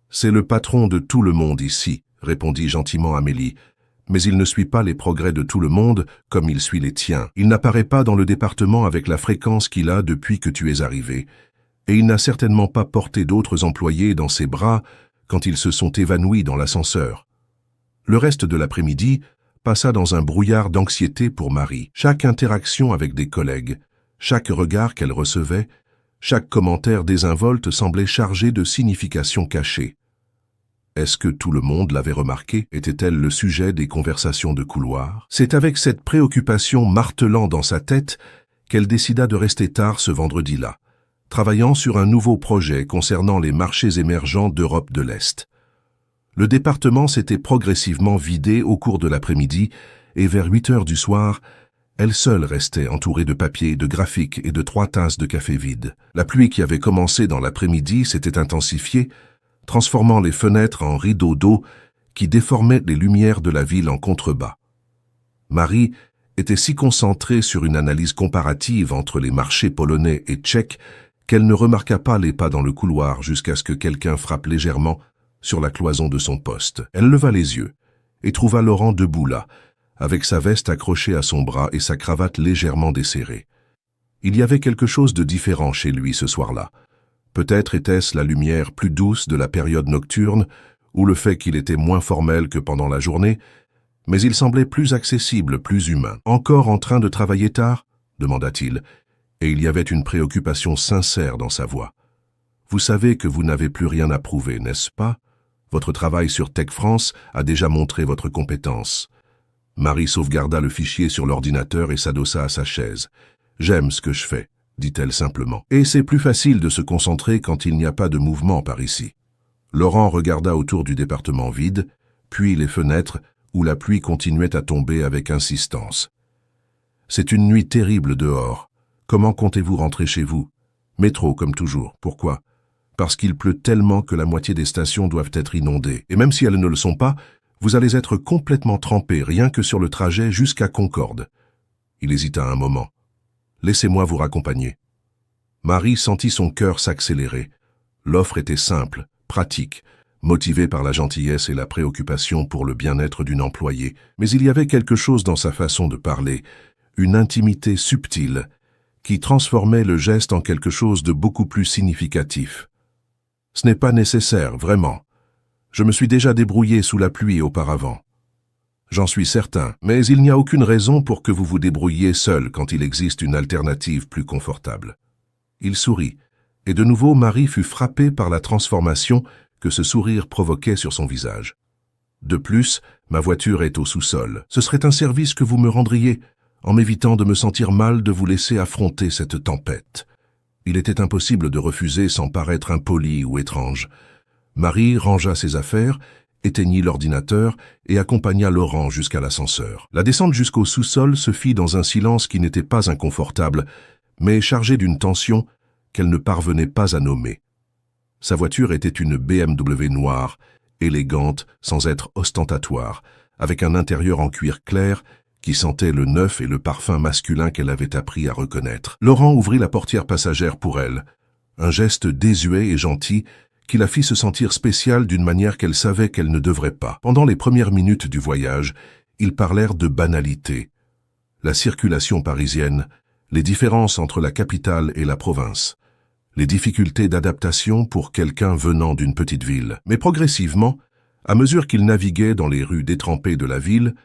C'est le patron de tout le monde ici, » répondit gentiment Amélie. « Mais il ne suit pas les progrès de tout le monde comme il suit les tiens. Il n'apparaît pas dans le département avec la fréquence qu'il a depuis que tu es arrivé. Et il n'a certainement pas porté d'autres employés dans ses bras quand ils se sont évanouis dans l'ascenseur. » Le reste de l'après-midi passa dans un brouillard d'anxiété pour Marie. Chaque interaction avec des collègues, chaque regard qu'elle recevait, chaque commentaire désinvolte semblait chargé de significations cachées. Est-ce que tout le monde l'avait remarqué? Était-elle le sujet des conversations de couloir? C'est avec cette préoccupation martelant dans sa tête qu'elle décida de rester tard ce vendredi-là, travaillant sur un nouveau projet concernant les marchés émergents d'Europe de l'Est. Le département s'était progressivement vidé au cours de l'après-midi et vers 8 heures du soir, elle seule restait entourée de papiers, de graphiques et de 3 tasses de café vides. La pluie qui avait commencé dans l'après-midi s'était intensifiée, transformant les fenêtres en rideaux d'eau qui déformaient les lumières de la ville en contrebas. Marie était si concentrée sur une analyse comparative entre les marchés polonais et tchèques qu'elle ne remarqua pas les pas dans le couloir jusqu'à ce que quelqu'un frappe légèrement sur la cloison de son poste. Elle leva les yeux et trouva Laurent debout là, avec sa veste accrochée à son bras et sa cravate légèrement desserrée. Il y avait quelque chose de différent chez lui ce soir-là. Peut-être était-ce la lumière plus douce de la période nocturne ou le fait qu'il était moins formel que pendant la journée, mais il semblait plus accessible, plus humain. « Encore en train de travailler tard ?» demanda-t-il. et il y avait une préoccupation sincère dans sa voix. Vous savez que vous n'avez plus rien à prouver, n'est-ce pas? Votre travail sur Tech France a déjà montré votre compétence. Marie sauvegarda le fichier sur l'ordinateur et s'adossa à sa chaise. J'aime ce que je fais, dit-elle simplement. Et c'est plus facile de se concentrer quand il n'y a pas de mouvement par ici. Laurent regarda autour du département vide, puis les fenêtres où la pluie continuait à tomber avec insistance. C'est une nuit terrible dehors. Comment comptez-vous rentrer chez vous? Métro, comme toujours. Pourquoi? Parce qu'il pleut tellement que la moitié des stations doivent être inondées. Et même si elles ne le sont pas, vous allez être complètement trempés rien que sur le trajet jusqu'à Concorde. Il hésita un moment. Laissez-moi vous raccompagner. Marie sentit son cœur s'accélérer. L'offre était simple, pratique, motivée par la gentillesse et la préoccupation pour le bien-être d'une employée. Mais il y avait quelque chose dans sa façon de parler, une intimité subtile, qui transformait le geste en quelque chose de beaucoup plus significatif. Ce n'est pas nécessaire, vraiment. Je me suis déjà débrouillé sous la pluie auparavant. J'en suis certain, mais il n'y a aucune raison pour que vous vous débrouilliez seul quand il existe une alternative plus confortable. Il sourit, et de nouveau Marie fut frappée par la transformation que ce sourire provoquait sur son visage. De plus, ma voiture est au sous-sol. Ce serait un service que vous me rendriez, en m'évitant de me sentir mal de vous laisser affronter cette tempête. Il était impossible de refuser sans paraître impoli ou étrange. Marie rangea ses affaires, éteignit l'ordinateur et accompagna Laurent jusqu'à l'ascenseur. La descente jusqu'au sous-sol se fit dans un silence qui n'était pas inconfortable, mais chargé d'une tension qu'elle ne parvenait pas à nommer. Sa voiture était une BMW noire, élégante sans être ostentatoire, avec un intérieur en cuir clair qui sentait le neuf et le parfum masculin qu'elle avait appris à reconnaître. Laurent ouvrit la portière passagère pour elle, un geste désuet et gentil qui la fit se sentir spéciale d'une manière qu'elle savait qu'elle ne devrait pas. Pendant les premières minutes du voyage, ils parlèrent de banalité. La circulation parisienne, les différences entre la capitale et la province, les difficultés d'adaptation pour quelqu'un venant d'une petite ville. Mais progressivement, à mesure qu'ils naviguaient dans les rues détrempées de la ville,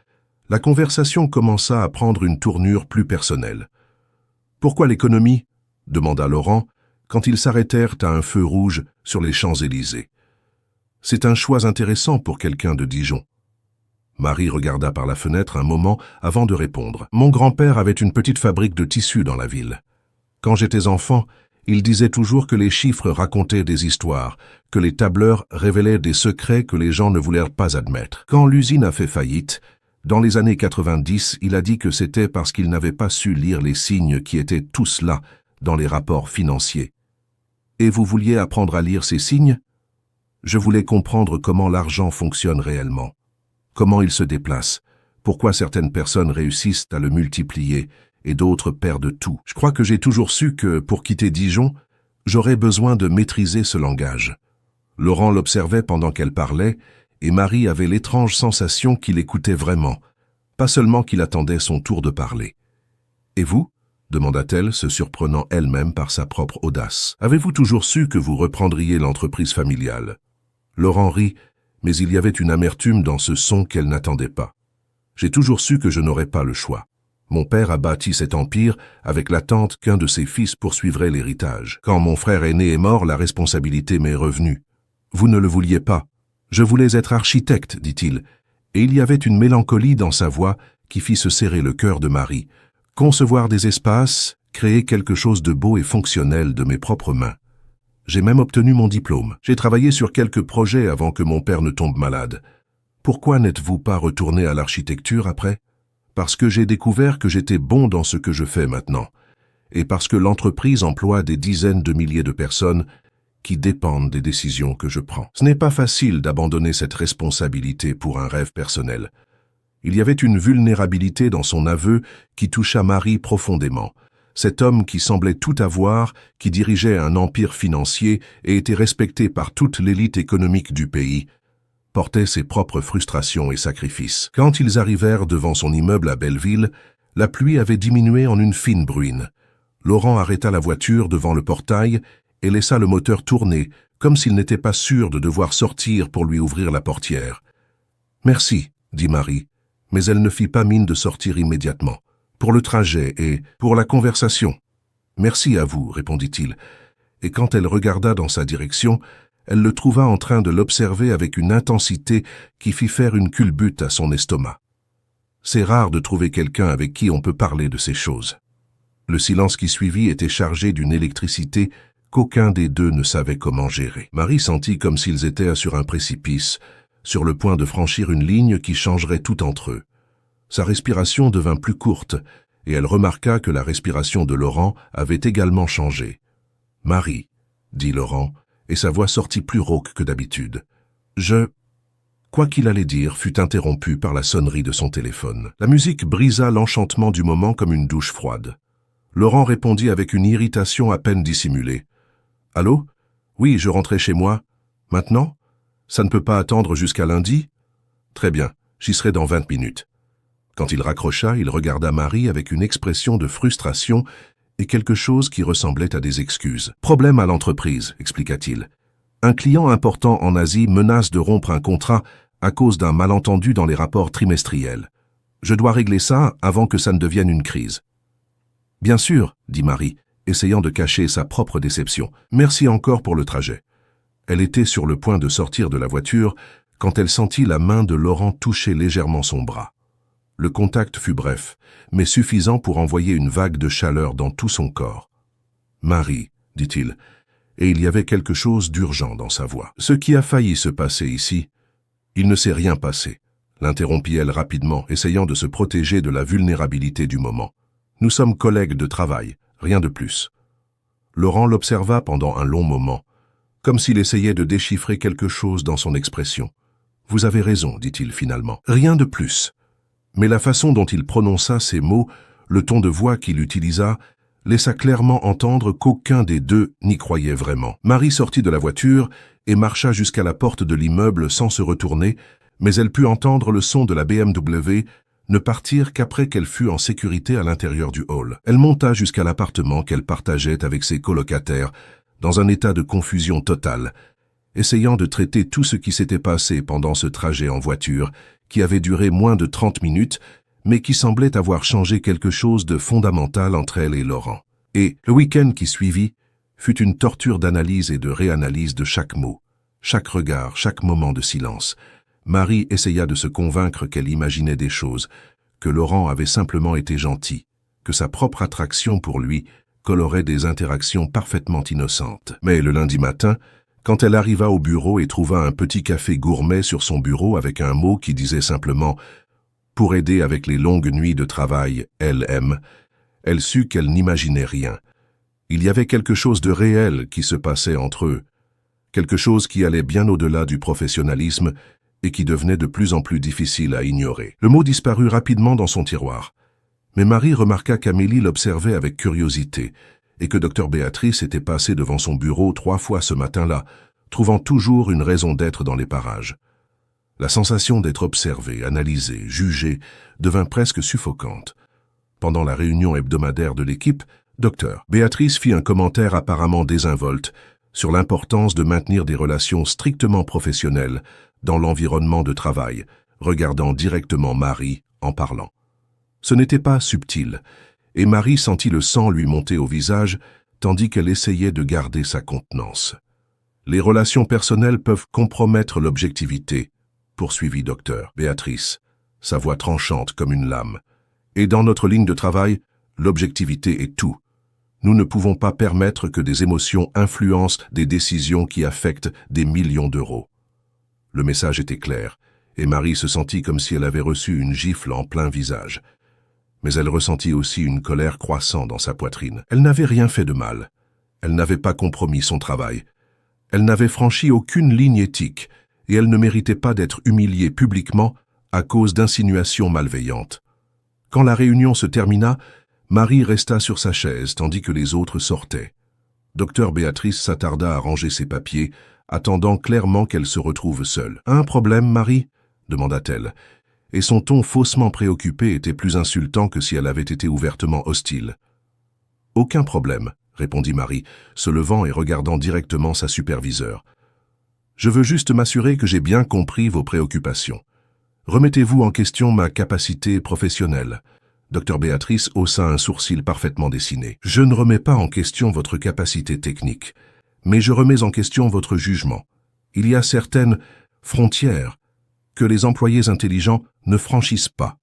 la conversation commença à prendre une tournure plus personnelle. « Pourquoi l'économie ?» demanda Laurent, quand ils s'arrêtèrent à un feu rouge sur les Champs-Élysées. « C'est un choix intéressant pour quelqu'un de Dijon. » Marie regarda par la fenêtre un moment avant de répondre. « Mon grand-père avait une petite fabrique de tissus dans la ville. Quand j'étais enfant, il disait toujours que les chiffres racontaient des histoires, que les tableurs révélaient des secrets que les gens ne voulèrent pas admettre. Quand l'usine a fait faillite, dans les années 90, il a dit que c'était parce qu'il n'avait pas su lire les signes qui étaient tous là dans les rapports financiers. Et vous vouliez apprendre à lire ces signes? Je voulais comprendre comment l'argent fonctionne réellement, comment il se déplace, pourquoi certaines personnes réussissent à le multiplier et d'autres perdent tout. Je crois que j'ai toujours su que, pour quitter Dijon, j'aurais besoin de maîtriser ce langage. » Laurent l'observait pendant qu'elle parlait, et Marie avait l'étrange sensation qu'il écoutait vraiment, pas seulement qu'il attendait son tour de parler. « Et vous ?» demanda-t-elle, se surprenant elle-même par sa propre audace. « Avez-vous toujours su que vous reprendriez l'entreprise familiale ?» Laurent rit, mais il y avait une amertume dans ce son qu'elle n'attendait pas. « J'ai toujours su que je n'aurais pas le choix. Mon père a bâti cet empire avec l'attente qu'un de ses fils poursuivrait l'héritage. Quand mon frère aîné est mort, la responsabilité m'est revenue. Vous ne le vouliez pas. Je voulais être architecte, dit-il, et il y avait une mélancolie dans sa voix qui fit se serrer le cœur de Marie. Concevoir des espaces, créer quelque chose de beau et fonctionnel de mes propres mains. J'ai même obtenu mon diplôme. J'ai travaillé sur quelques projets avant que mon père ne tombe malade. Pourquoi n'êtes-vous pas retourné à l'architecture après ? Parce que j'ai découvert que j'étais bon dans ce que je fais maintenant, et parce que l'entreprise emploie des dizaines de milliers de personnes qui dépendent des décisions que je prends. Ce n'est pas facile d'abandonner cette responsabilité pour un rêve personnel. Il y avait une vulnérabilité dans son aveu qui toucha Marie profondément. Cet homme qui semblait tout avoir, qui dirigeait un empire financier et était respecté par toute l'élite économique du pays, portait ses propres frustrations et sacrifices. Quand ils arrivèrent devant son immeuble à Belleville, la pluie avait diminué en une fine bruine. Laurent arrêta la voiture devant le portail et laissa le moteur tourner, comme s'il n'était pas sûr de devoir sortir pour lui ouvrir la portière. « Merci, » dit Marie, mais elle ne fit pas mine de sortir immédiatement. « Pour le trajet et pour la conversation. » Merci à vous, répondit-il, et quand elle regarda dans sa direction, elle le trouva en train de l'observer avec une intensité qui fit faire une culbute à son estomac. C'est rare de trouver quelqu'un avec qui on peut parler de ces choses. Le silence qui suivit était chargé d'une électricité qu'aucun des deux ne savait comment gérer. Marie sentit comme s'ils étaient sur un précipice, sur le point de franchir une ligne qui changerait tout entre eux. Sa respiration devint plus courte, et elle remarqua que la respiration de Laurent avait également changé. « Marie, » dit Laurent, et sa voix sortit plus rauque que d'habitude. « Quoi qu'il allait dire fut interrompu par la sonnerie de son téléphone. La musique brisa l'enchantement du moment comme une douche froide. Laurent répondit avec une irritation à peine dissimulée. « Allô? Oui, je rentrais chez moi. Maintenant? Ça ne peut pas attendre jusqu'à lundi? Très bien, j'y serai dans 20 minutes. » Quand il raccrocha, il regarda Marie avec une expression de frustration et quelque chose qui ressemblait à des excuses. « Problème à l'entreprise, » expliqua-t-il. « Un client important en Asie menace de rompre un contrat à cause d'un malentendu dans les rapports trimestriels. Je dois régler ça avant que ça ne devienne une crise. » « Bien sûr, » dit Marie, essayant de cacher sa propre déception. « Merci encore pour le trajet. » Elle était sur le point de sortir de la voiture quand elle sentit la main de Laurent toucher légèrement son bras. Le contact fut bref, mais suffisant pour envoyer une vague de chaleur dans tout son corps. « Marie, » dit-il, et il y avait quelque chose d'urgent dans sa voix. « Ce qui a failli se passer ici, il ne s'est rien passé, » l'interrompit-elle rapidement, essayant de se protéger de la vulnérabilité du moment. « Nous sommes collègues de travail, rien de plus. » Laurent l'observa pendant un long moment, comme s'il essayait de déchiffrer quelque chose dans son expression. « Vous avez raison, » dit-il finalement. « Rien de plus. » Mais la façon dont il prononça ces mots, le ton de voix qu'il utilisa, laissa clairement entendre qu'aucun des deux n'y croyait vraiment. Marie sortit de la voiture et marcha jusqu'à la porte de l'immeuble sans se retourner, mais elle put entendre le son de la BMW ne partir qu'après qu'elle fut en sécurité à l'intérieur du hall. Elle monta jusqu'à l'appartement qu'elle partageait avec ses colocataires, dans un état de confusion totale, essayant de traiter tout ce qui s'était passé pendant ce trajet en voiture, qui avait duré moins de 30 minutes, mais qui semblait avoir changé quelque chose de fondamental entre elle et Laurent. Et le week-end qui suivit fut une torture d'analyse et de réanalyse de chaque mot, chaque regard, chaque moment de silence. Marie essaya de se convaincre qu'elle imaginait des choses, que Laurent avait simplement été gentil, que sa propre attraction pour lui colorait des interactions parfaitement innocentes. Mais le lundi matin, quand elle arriva au bureau et trouva un petit café gourmet sur son bureau avec un mot qui disait simplement « Pour aider avec les longues nuits de travail, elle aime », elle sut qu'elle n'imaginait rien. Il y avait quelque chose de réel qui se passait entre eux, quelque chose qui allait bien au-delà du professionnalisme et qui devenait de plus en plus difficile à ignorer. Le mot disparut rapidement dans son tiroir. Mais Marie remarqua qu'Amélie l'observait avec curiosité et que Dr Béatrice était passée devant son bureau 3 fois ce matin-là, trouvant toujours une raison d'être dans les parages. La sensation d'être observée, analysée, jugée devint presque suffocante. Pendant la réunion hebdomadaire de l'équipe, Dr Béatrice fit un commentaire apparemment désinvolte sur l'importance de maintenir des relations strictement professionnelles dans l'environnement de travail, regardant directement Marie en parlant. Ce n'était pas subtil, et Marie sentit le sang lui monter au visage, tandis qu'elle essayait de garder sa contenance. « Les relations personnelles peuvent compromettre l'objectivité, » poursuivit Dr Béatrice, sa voix tranchante comme une lame. « Et dans notre ligne de travail, l'objectivité est tout. Nous ne pouvons pas permettre que des émotions influencent des décisions qui affectent des millions d'euros. » Le message était clair, et Marie se sentit comme si elle avait reçu une gifle en plein visage. Mais elle ressentit aussi une colère croissant dans sa poitrine. Elle n'avait rien fait de mal. Elle n'avait pas compromis son travail. Elle n'avait franchi aucune ligne éthique, et elle ne méritait pas d'être humiliée publiquement à cause d'insinuations malveillantes. Quand la réunion se termina, Marie resta sur sa chaise tandis que les autres sortaient. Dr Béatrice s'attarda à ranger ses papiers, attendant clairement qu'elle se retrouve seule. « Un problème, Marie ?» demanda-t-elle, et son ton faussement préoccupé était plus insultant que si elle avait été ouvertement hostile. « Aucun problème, » répondit Marie, se levant et regardant directement sa superviseure. « Je veux juste m'assurer que j'ai bien compris vos préoccupations. Remettez-vous en question ma capacité professionnelle. Dr Béatrice haussa un sourcil parfaitement dessiné. « Je ne remets pas en question votre capacité technique, mais je remets en question votre jugement. Il y a certaines frontières que les employés intelligents ne franchissent pas.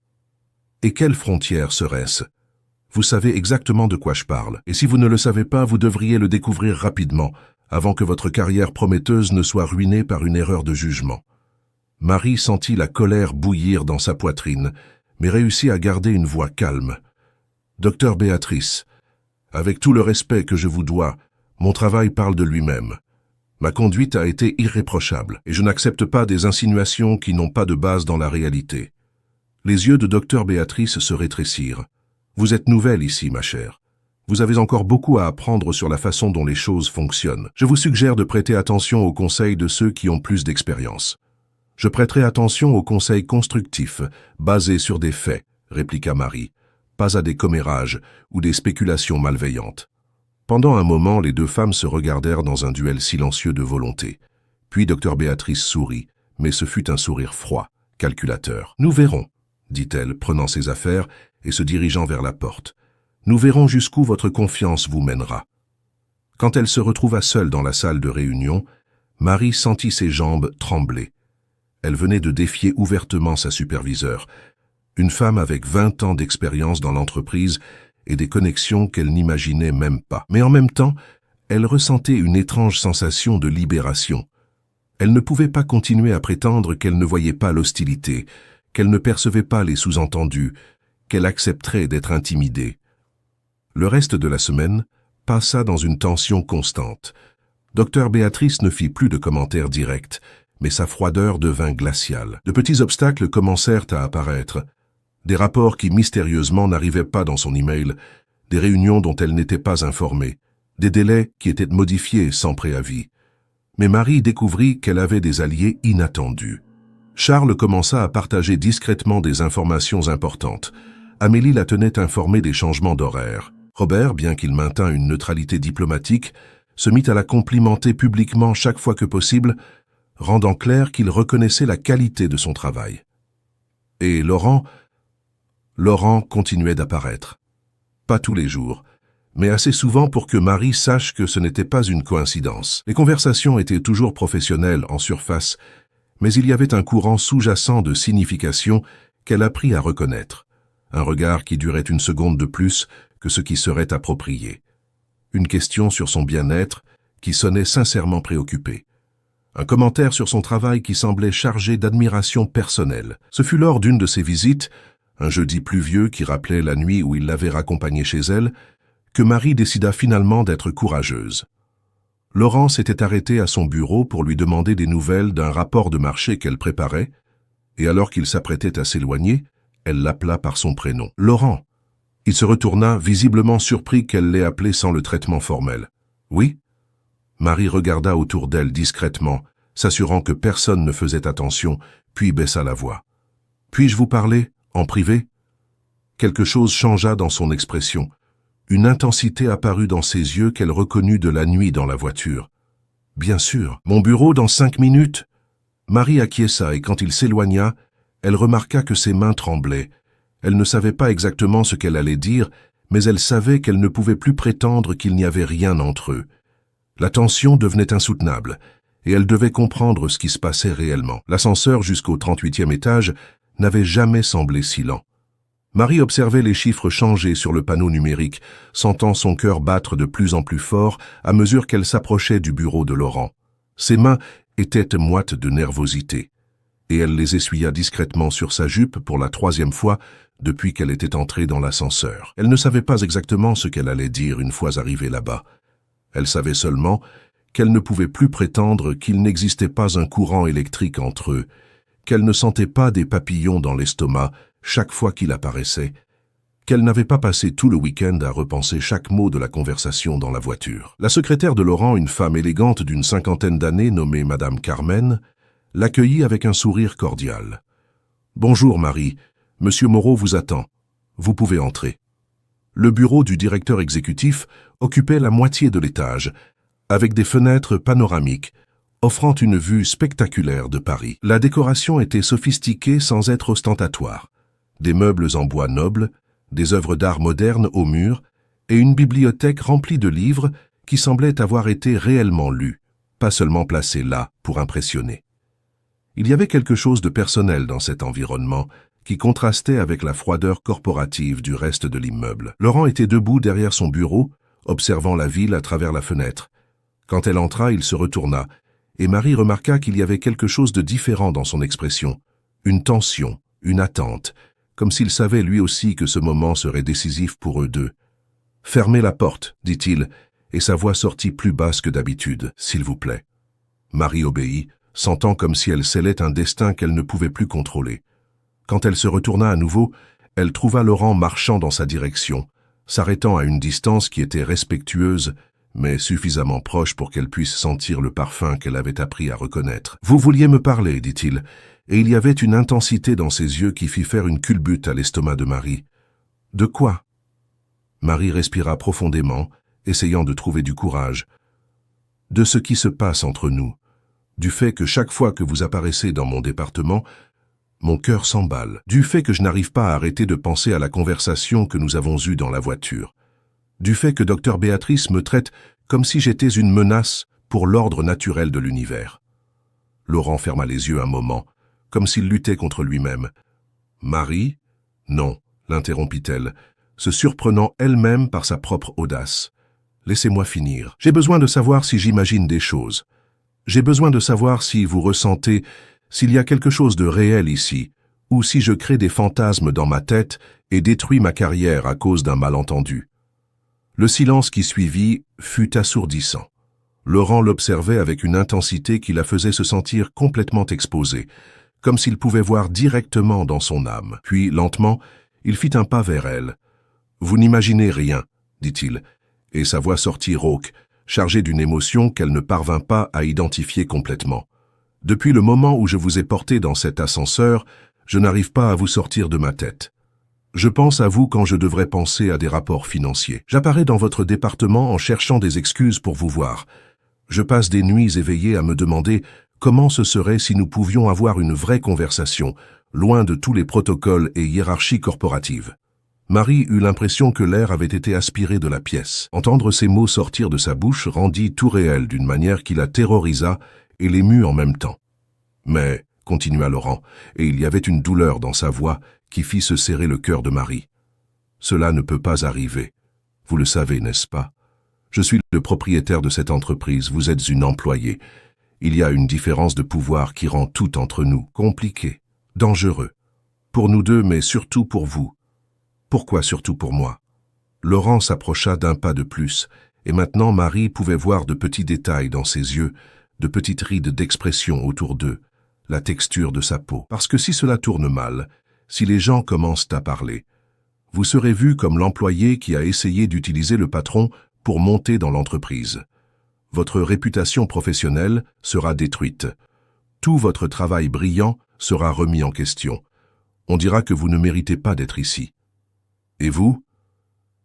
Et quelles frontières seraient-ce? Vous savez exactement de quoi je parle. Et si vous ne le savez pas, vous devriez le découvrir rapidement, avant que votre carrière prometteuse ne soit ruinée par une erreur de jugement. » Marie sentit la colère bouillir dans sa poitrine, mais réussit à garder une voix calme. « Docteur Béatrice, avec tout le respect que je vous dois, mon travail parle de lui-même. Ma conduite a été irréprochable, et je n'accepte pas des insinuations qui n'ont pas de base dans la réalité. » Les yeux de Docteur Béatrice se rétrécirent. « Vous êtes nouvelle ici, ma chère. Vous avez encore beaucoup à apprendre sur la façon dont les choses fonctionnent. Je vous suggère de prêter attention aux conseils de ceux qui ont plus d'expérience. » « Je prêterai attention aux conseils constructifs, basés sur des faits, » répliqua Marie, « pas à des commérages ou des spéculations malveillantes. » Pendant un moment, les deux femmes se regardèrent dans un duel silencieux de volonté. Puis Dr Béatrice sourit, mais ce fut un sourire froid, calculateur. « Nous verrons, » dit-elle, prenant ses affaires et se dirigeant vers la porte. « Nous verrons jusqu'où votre confiance vous mènera. » Quand elle se retrouva seule dans la salle de réunion, Marie sentit ses jambes trembler. Elle venait de défier ouvertement sa superviseure, une femme avec 20 ans d'expérience dans l'entreprise et des connexions qu'elle n'imaginait même pas. Mais en même temps, elle ressentait une étrange sensation de libération. Elle ne pouvait pas continuer à prétendre qu'elle ne voyait pas l'hostilité, qu'elle ne percevait pas les sous-entendus, qu'elle accepterait d'être intimidée. Le reste de la semaine passa dans une tension constante. Dr Béatrice ne fit plus de commentaires directs, mais sa froideur devint glaciale. De petits obstacles commencèrent à apparaître. Des rapports qui mystérieusement n'arrivaient pas dans son email, des réunions dont elle n'était pas informée, des délais qui étaient modifiés sans préavis. Mais Marie découvrit qu'elle avait des alliés inattendus. Charles commença à partager discrètement des informations importantes. Amélie la tenait informée des changements d'horaire. Robert, bien qu'il maintint une neutralité diplomatique, se mit à la complimenter publiquement chaque fois que possible, rendant clair qu'il reconnaissait la qualité de son travail. Et Laurent continuait d'apparaître. Pas tous les jours, mais assez souvent pour que Marie sache que ce n'était pas une coïncidence. Les conversations étaient toujours professionnelles en surface, mais il y avait un courant sous-jacent de signification qu'elle apprit à reconnaître. Un regard qui durait une seconde de plus que ce qui serait approprié. Une question sur son bien-être qui sonnait sincèrement préoccupée. Un commentaire sur son travail qui semblait chargé d'admiration personnelle. Ce fut lors d'une de ses visites, un jeudi pluvieux qui rappelait la nuit où il l'avait raccompagnée chez elle, que Marie décida finalement d'être courageuse. Laurent s'était arrêté à son bureau pour lui demander des nouvelles d'un rapport de marché qu'elle préparait, et alors qu'il s'apprêtait à s'éloigner, elle l'appela par son prénom. « Laurent !» Il se retourna, visiblement surpris qu'elle l'ait appelé sans le traitement formel. « Oui ?» Marie regarda autour d'elle discrètement, s'assurant que personne ne faisait attention, puis baissa la voix. « Puis-je vous parler, en privé ?» Quelque chose changea dans son expression. Une intensité apparut dans ses yeux qu'elle reconnut de la nuit dans la voiture. « Bien sûr, mon bureau dans 5 minutes ?» Marie acquiesça et quand il s'éloigna, elle remarqua que ses mains tremblaient. Elle ne savait pas exactement ce qu'elle allait dire, mais elle savait qu'elle ne pouvait plus prétendre qu'il n'y avait rien entre eux. La tension devenait insoutenable, et elle devait comprendre ce qui se passait réellement. L'ascenseur jusqu'au 38e étage n'avait jamais semblé si lent. Marie observait les chiffres changer sur le panneau numérique, sentant son cœur battre de plus en plus fort à mesure qu'elle s'approchait du bureau de Laurent. Ses mains étaient moites de nervosité, et elle les essuya discrètement sur sa jupe pour la 3e fois depuis qu'elle était entrée dans l'ascenseur. Elle ne savait pas exactement ce qu'elle allait dire une fois arrivée là-bas. Elle savait seulement qu'elle ne pouvait plus prétendre qu'il n'existait pas un courant électrique entre eux, qu'elle ne sentait pas des papillons dans l'estomac chaque fois qu'il apparaissait, qu'elle n'avait pas passé tout le week-end à repenser chaque mot de la conversation dans la voiture. La secrétaire de Laurent, une femme élégante d'une 50aine d'années nommée Madame Carmen, l'accueillit avec un sourire cordial. « Bonjour Marie, Monsieur Moreau vous attend. Vous pouvez entrer. » Le bureau du directeur exécutif occupait la moitié de l'étage, avec des fenêtres panoramiques, offrant une vue spectaculaire de Paris. La décoration était sophistiquée sans être ostentatoire. Des meubles en bois noble, des œuvres d'art modernes aux murs et une bibliothèque remplie de livres qui semblaient avoir été réellement lus, pas seulement placés là pour impressionner. Il y avait quelque chose de personnel dans cet environnement qui contrastait avec la froideur corporative du reste de l'immeuble. Laurent était debout derrière son bureau, observant la ville à travers la fenêtre. Quand elle entra, il se retourna, et Marie remarqua qu'il y avait quelque chose de différent dans son expression, une tension, une attente, comme s'il savait lui aussi que ce moment serait décisif pour eux deux. « Fermez la porte, dit-il, et sa voix sortit plus basse que d'habitude, s'il vous plaît. » Marie obéit, sentant comme si elle scellait un destin qu'elle ne pouvait plus contrôler. Quand elle se retourna à nouveau, elle trouva Laurent marchant dans sa direction, s'arrêtant à une distance qui était respectueuse, mais suffisamment proche pour qu'elle puisse sentir le parfum qu'elle avait appris à reconnaître. « Vous vouliez me parler, dit-il, et il y avait une intensité dans ses yeux qui fit faire une culbute à l'estomac de Marie. « De quoi ?» Marie respira profondément, essayant de trouver du courage. « De ce qui se passe entre nous, du fait que chaque fois que vous apparaissez dans mon département, mon cœur s'emballe, du fait que je n'arrive pas à arrêter de penser à la conversation que nous avons eue dans la voiture, du fait que Dr Béatrice me traite comme si j'étais une menace pour l'ordre naturel de l'univers. » Laurent ferma les yeux un moment, comme s'il luttait contre lui-même. « Marie ? » ?»« Non, » l'interrompit-elle, se surprenant elle-même par sa propre audace. « Laissez-moi finir. J'ai besoin de savoir si j'imagine des choses. J'ai besoin de savoir si vous ressentez, s'il y a quelque chose de réel ici, ou si je crée des fantasmes dans ma tête et détruis ma carrière à cause d'un malentendu. » Le silence qui suivit fut assourdissant. Laurent l'observait avec une intensité qui la faisait se sentir complètement exposée, comme s'il pouvait voir directement dans son âme. Puis, lentement, il fit un pas vers elle. « Vous n'imaginez rien, » dit-il, et sa voix sortit rauque, chargée d'une émotion qu'elle ne parvint pas à identifier complètement. « Depuis le moment où je vous ai porté dans cet ascenseur, je n'arrive pas à vous sortir de ma tête. Je pense à vous quand je devrais penser à des rapports financiers. J'apparais dans votre département en cherchant des excuses pour vous voir. Je passe des nuits éveillées à me demander comment ce serait si nous pouvions avoir une vraie conversation, loin de tous les protocoles et hiérarchies corporatives. » Marie eut l'impression que l'air avait été aspiré de la pièce. Entendre ces mots sortir de sa bouche rendit tout réel d'une manière qui la terrorisa et l'émut en même temps. « Mais, » continua Laurent, et il y avait une douleur dans sa voix qui fit se serrer le cœur de Marie. « Cela ne peut pas arriver. Vous le savez, n'est-ce pas? Je suis le propriétaire de cette entreprise, vous êtes une employée. Il y a une différence de pouvoir qui rend tout entre nous compliqué, dangereux. Pour nous deux, mais surtout pour vous. Pourquoi surtout pour moi ?» Laurent s'approcha d'un pas de plus, et maintenant Marie pouvait voir de petits détails dans ses yeux, de petites rides d'expression autour d'eux, la texture de sa peau. Parce que si cela tourne mal, si les gens commencent à parler, vous serez vu comme l'employé qui a essayé d'utiliser le patron pour monter dans l'entreprise. Votre réputation professionnelle sera détruite. Tout votre travail brillant sera remis en question. On dira que vous ne méritez pas d'être ici. Et vous ?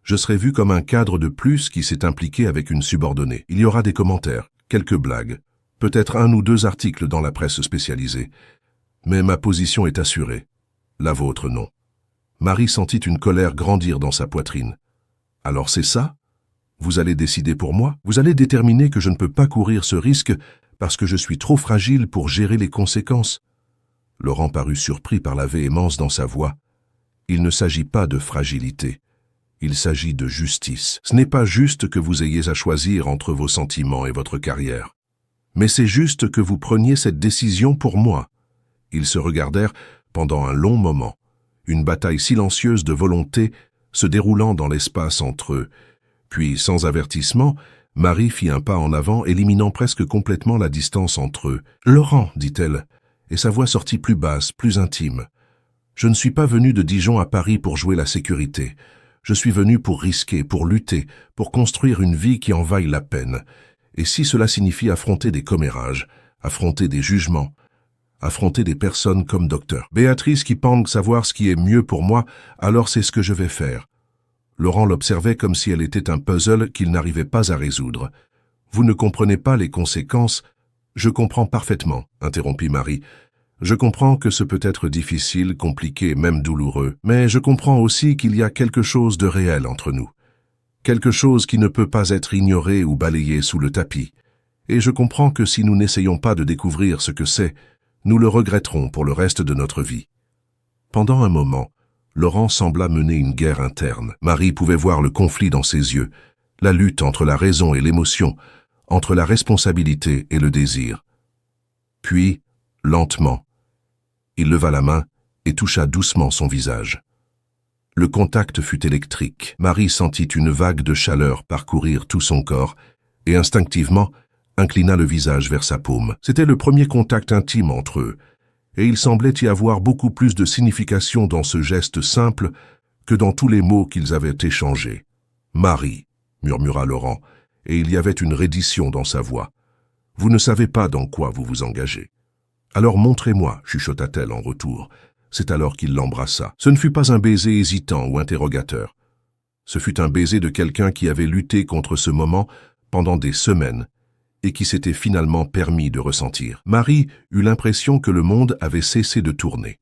Je serai vu comme un cadre de plus qui s'est impliqué avec une subordonnée. Il y aura des commentaires, quelques blagues, peut-être 1 ou 2 articles dans la presse spécialisée. Mais ma position est assurée. La vôtre, non. Marie sentit une colère grandir dans sa poitrine. « Alors c'est ça ? Vous allez décider pour moi ? Vous allez déterminer que je ne peux pas courir ce risque parce que je suis trop fragile pour gérer les conséquences ?» Laurent parut surpris par la véhémence dans sa voix. « Il ne s'agit pas de fragilité. Il s'agit de justice. Ce n'est pas juste que vous ayez à choisir entre vos sentiments et votre carrière. Mais c'est juste que vous preniez cette décision pour moi. » Ils se regardèrent pendant un long moment, une bataille silencieuse de volonté se déroulant dans l'espace entre eux. Puis, sans avertissement, Marie fit un pas en avant, éliminant presque complètement la distance entre eux. « Laurent, dit-elle, et sa voix sortit plus basse, plus intime. Je ne suis pas venue de Dijon à Paris pour jouer la sécurité. Je suis venue pour risquer, pour lutter, pour construire une vie qui en vaille la peine. Et si cela signifie affronter des commérages, affronter des jugements, affronter des personnes comme docteur Béatrice qui pense savoir ce qui est mieux pour moi, alors c'est ce que je vais faire. » Laurent l'observait comme si elle était un puzzle qu'il n'arrivait pas à résoudre. « Vous ne comprenez pas les conséquences ?»« Je comprends parfaitement, » interrompit Marie. « Je comprends que ce peut être difficile, compliqué, même douloureux, mais je comprends aussi qu'il y a quelque chose de réel entre nous. Quelque chose qui ne peut pas être ignoré ou balayé sous le tapis. Et je comprends que si nous n'essayons pas de découvrir ce que c'est, nous le regretterons pour le reste de notre vie. Pendant un moment, Laurent sembla mener une guerre interne. Marie pouvait voir le conflit dans ses yeux, la lutte entre la raison et l'émotion, entre la responsabilité et le désir. Puis, lentement, il leva la main et toucha doucement son visage. Le contact fut électrique. Marie sentit une vague de chaleur parcourir tout son corps et instinctivement inclina le visage vers sa paume. C'était le premier contact intime entre eux, et il semblait y avoir beaucoup plus de signification dans ce geste simple que dans tous les mots qu'ils avaient échangés. « Marie », murmura Laurent, et il y avait une reddition dans sa voix. « Vous ne savez pas dans quoi vous vous engagez. »« Alors montrez-moi », chuchota-t-elle en retour. C'est alors qu'il l'embrassa. Ce ne fut pas un baiser hésitant ou interrogateur. Ce fut un baiser de quelqu'un qui avait lutté contre ce moment pendant des semaines et qui s'était finalement permis de ressentir. Marie eut l'impression que le monde avait cessé de tourner.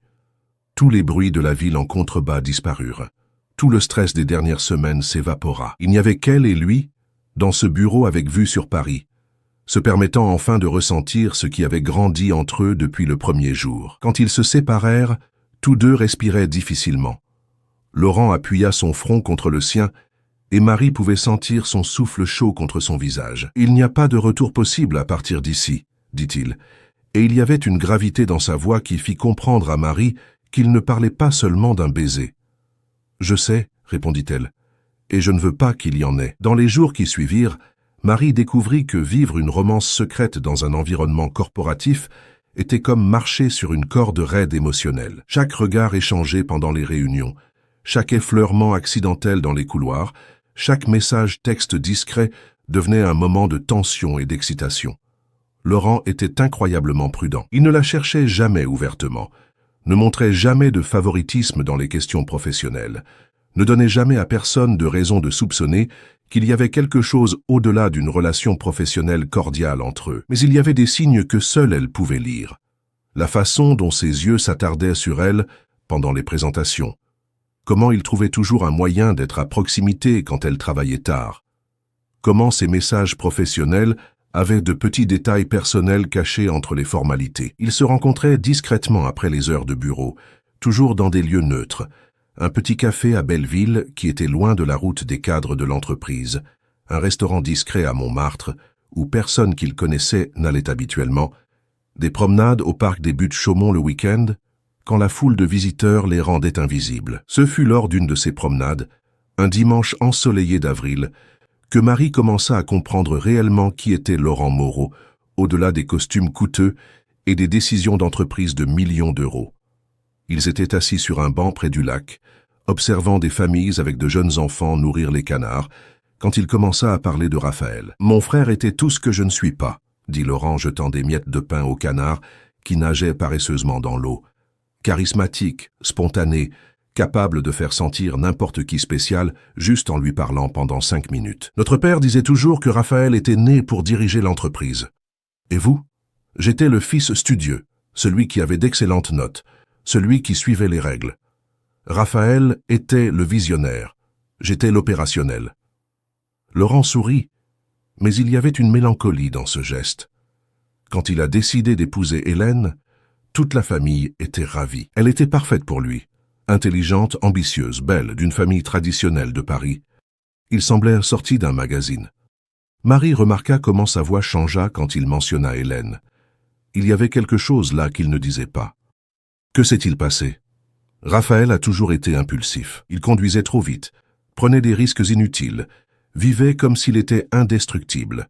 Tous les bruits de la ville en contrebas disparurent. Tout le stress des dernières semaines s'évapora. Il n'y avait qu'elle et lui, dans ce bureau avec vue sur Paris, se permettant enfin de ressentir ce qui avait grandi entre eux depuis le premier jour. Quand ils se séparèrent, tous deux respiraient difficilement. Laurent appuya son front contre le sien et Marie pouvait sentir son souffle chaud contre son visage. « Il n'y a pas de retour possible à partir d'ici, » dit-il, et il y avait une gravité dans sa voix qui fit comprendre à Marie qu'il ne parlait pas seulement d'un baiser. « Je sais, » répondit-elle, « et je ne veux pas qu'il y en ait. » Dans les jours qui suivirent, Marie découvrit que vivre une romance secrète dans un environnement corporatif était comme marcher sur une corde raide émotionnelle. Chaque regard échangé pendant les réunions, chaque effleurement accidentel dans les couloirs, chaque message texte discret devenait un moment de tension et d'excitation. Laurent était incroyablement prudent. Il ne la cherchait jamais ouvertement, ne montrait jamais de favoritisme dans les questions professionnelles, ne donnait jamais à personne de raison de soupçonner qu'il y avait quelque chose au-delà d'une relation professionnelle cordiale entre eux. Mais il y avait des signes que seule elle pouvait lire. La façon dont ses yeux s'attardaient sur elle pendant les présentations. Comment il trouvait toujours un moyen d'être à proximité quand elle travaillait tard. Comment ses messages professionnels avaient de petits détails personnels cachés entre les formalités. Ils se rencontraient discrètement après les heures de bureau, toujours dans des lieux neutres. Un petit café à Belleville qui était loin de la route des cadres de l'entreprise, un restaurant discret à Montmartre où personne qu'il connaissait n'allait habituellement, des promenades au parc des Buttes-Chaumont le week-end, quand la foule de visiteurs les rendait invisibles. Ce fut lors d'une de ces promenades, un dimanche ensoleillé d'avril, que Marie commença à comprendre réellement qui était Laurent Moreau, au-delà des costumes coûteux et des décisions d'entreprise de millions d'euros. Ils étaient assis sur un banc près du lac, observant des familles avec de jeunes enfants nourrir les canards, quand il commença à parler de Raphaël. « Mon frère était tout ce que je ne suis pas », dit Laurent jetant des miettes de pain aux canards qui nageaient paresseusement dans l'eau. Charismatique, spontané, capable de faire sentir n'importe qui spécial juste en lui parlant pendant 5 minutes. Notre père disait toujours que Raphaël était né pour diriger l'entreprise. Et vous? J'étais le fils studieux, celui qui avait d'excellentes notes, celui qui suivait les règles. Raphaël était le visionnaire, j'étais l'opérationnel. Laurent sourit, mais il y avait une mélancolie dans ce geste. Quand il a décidé d'épouser Hélène, toute la famille était ravie. Elle était parfaite pour lui, intelligente, ambitieuse, belle, d'une famille traditionnelle de Paris. Il semblait sorti d'un magazine. Marie remarqua comment sa voix changea quand il mentionna Hélène. Il y avait quelque chose là qu'il ne disait pas. Que s'est-il passé? Raphaël a toujours été impulsif. Il conduisait trop vite, prenait des risques inutiles, vivait comme s'il était indestructible.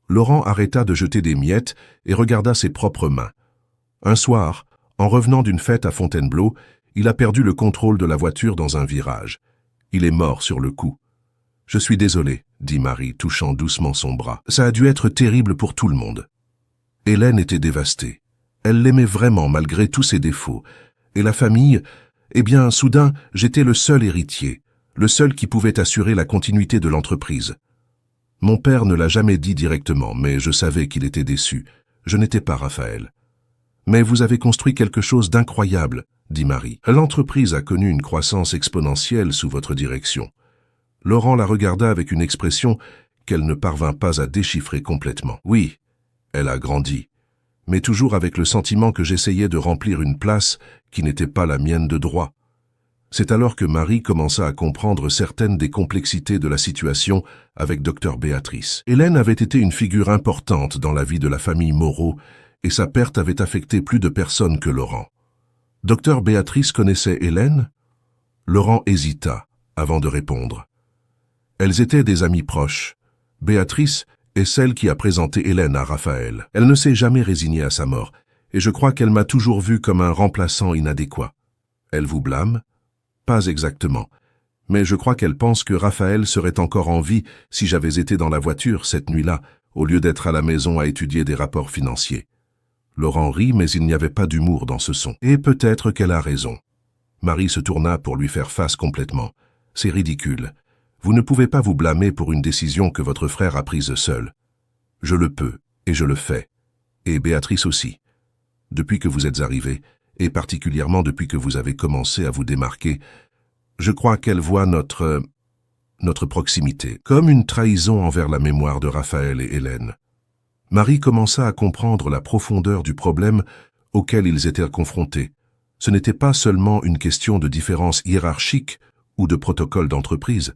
Laurent arrêta de jeter des miettes et regarda ses propres mains. Un soir, en revenant d'une fête à Fontainebleau, il a perdu le contrôle de la voiture dans un virage. Il est mort sur le coup. « Je suis désolé », dit Marie, touchant doucement son bras. « Ça a dû être terrible pour tout le monde. » Hélène était dévastée. Elle l'aimait vraiment malgré tous ses défauts. Et la famille, eh bien, soudain, j'étais le seul héritier, le seul qui pouvait assurer la continuité de l'entreprise. Mon père ne l'a jamais dit directement, mais je savais qu'il était déçu. Je n'étais pas Raphaël. Mais vous avez construit quelque chose d'incroyable, dit Marie. L'entreprise a connu une croissance exponentielle sous votre direction. Laurent la regarda avec une expression qu'elle ne parvint pas à déchiffrer complètement. Oui, elle a grandi, mais toujours avec le sentiment que j'essayais de remplir une place qui n'était pas la mienne de droit. C'est alors que Marie commença à comprendre certaines des complexités de la situation avec Dr Béatrice. Hélène avait été une figure importante dans la vie de la famille Moreau et sa perte avait affecté plus de personnes que Laurent. Dr Béatrice connaissait Hélène? Laurent hésita avant de répondre. Elles étaient des amies proches. Béatrice est celle qui a présenté Hélène à Raphaël. Elle ne s'est jamais résignée à sa mort, et je crois qu'elle m'a toujours vu comme un remplaçant inadéquat. Elle vous blâme? Pas exactement, mais je crois qu'elle pense que Raphaël serait encore en vie si j'avais été dans la voiture cette nuit-là, au lieu d'être à la maison à étudier des rapports financiers. Laurent rit, mais il n'y avait pas d'humour dans ce son. Et peut-être qu'elle a raison. Marie se tourna pour lui faire face complètement. C'est ridicule. Vous ne pouvez pas vous blâmer pour une décision que votre frère a prise seul. Je le peux, et je le fais. Et Béatrice aussi. Depuis que vous êtes arrivé, et particulièrement depuis que vous avez commencé à vous démarquer, je crois qu'elle voit notre proximité comme une trahison envers la mémoire de Raphaël et Hélène. Marie commença à comprendre la profondeur du problème auquel ils étaient confrontés. Ce n'était pas seulement une question de différence hiérarchique ou de protocole d'entreprise.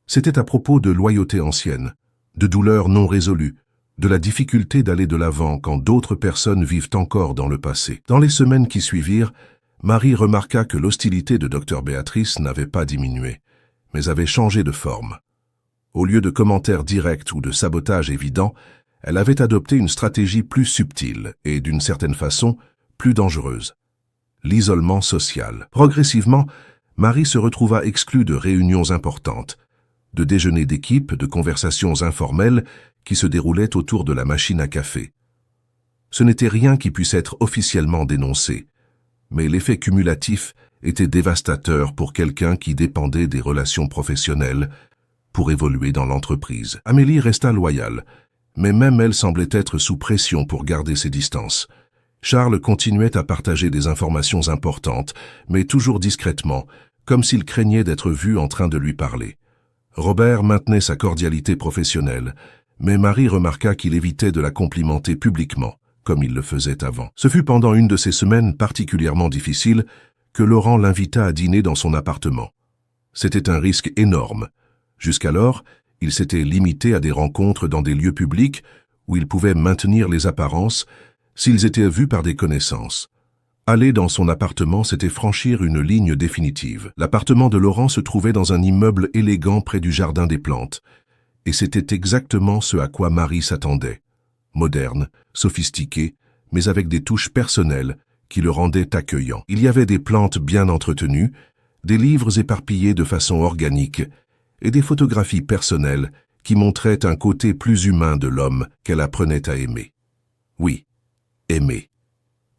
C'était à propos de loyauté ancienne, de douleurs non résolues, de la difficulté d'aller de l'avant quand d'autres personnes vivent encore dans le passé. Dans les semaines qui suivirent, Marie remarqua que l'hostilité de Dr Béatrice n'avait pas diminué, mais avait changé de forme. Au lieu de commentaires directs ou de sabotage évident, elle avait adopté une stratégie plus subtile et, d'une certaine façon, plus dangereuse. L'isolement social. Progressivement, Marie se retrouva exclue de réunions importantes, de déjeuners d'équipe, de conversations informelles qui se déroulaient autour de la machine à café. Ce n'était rien qui puisse être officiellement dénoncé, mais l'effet cumulatif était dévastateur pour quelqu'un qui dépendait des relations professionnelles pour évoluer dans l'entreprise. Amélie resta loyale, mais même elle semblait être sous pression pour garder ses distances. Charles continuait à partager des informations importantes, mais toujours discrètement, comme s'il craignait d'être vu en train de lui parler. Robert maintenait sa cordialité professionnelle, mais Marie remarqua qu'il évitait de la complimenter publiquement, comme il le faisait avant. Ce fut pendant une de ces semaines particulièrement difficiles que Laurent l'invita à dîner dans son appartement. C'était un risque énorme. Jusqu'alors, il s'était limité à des rencontres dans des lieux publics où il pouvait maintenir les apparences s'ils étaient vus par des connaissances. Aller dans son appartement, c'était franchir une ligne définitive. L'appartement de Laurent se trouvait dans un immeuble élégant près du jardin des plantes, et c'était exactement ce à quoi Marie s'attendait. Moderne, sophistiqué, mais avec des touches personnelles qui le rendaient accueillant. Il y avait des plantes bien entretenues, des livres éparpillés de façon organique, et des photographies personnelles qui montraient un côté plus humain de l'homme qu'elle apprenait à aimer. Oui, aimer.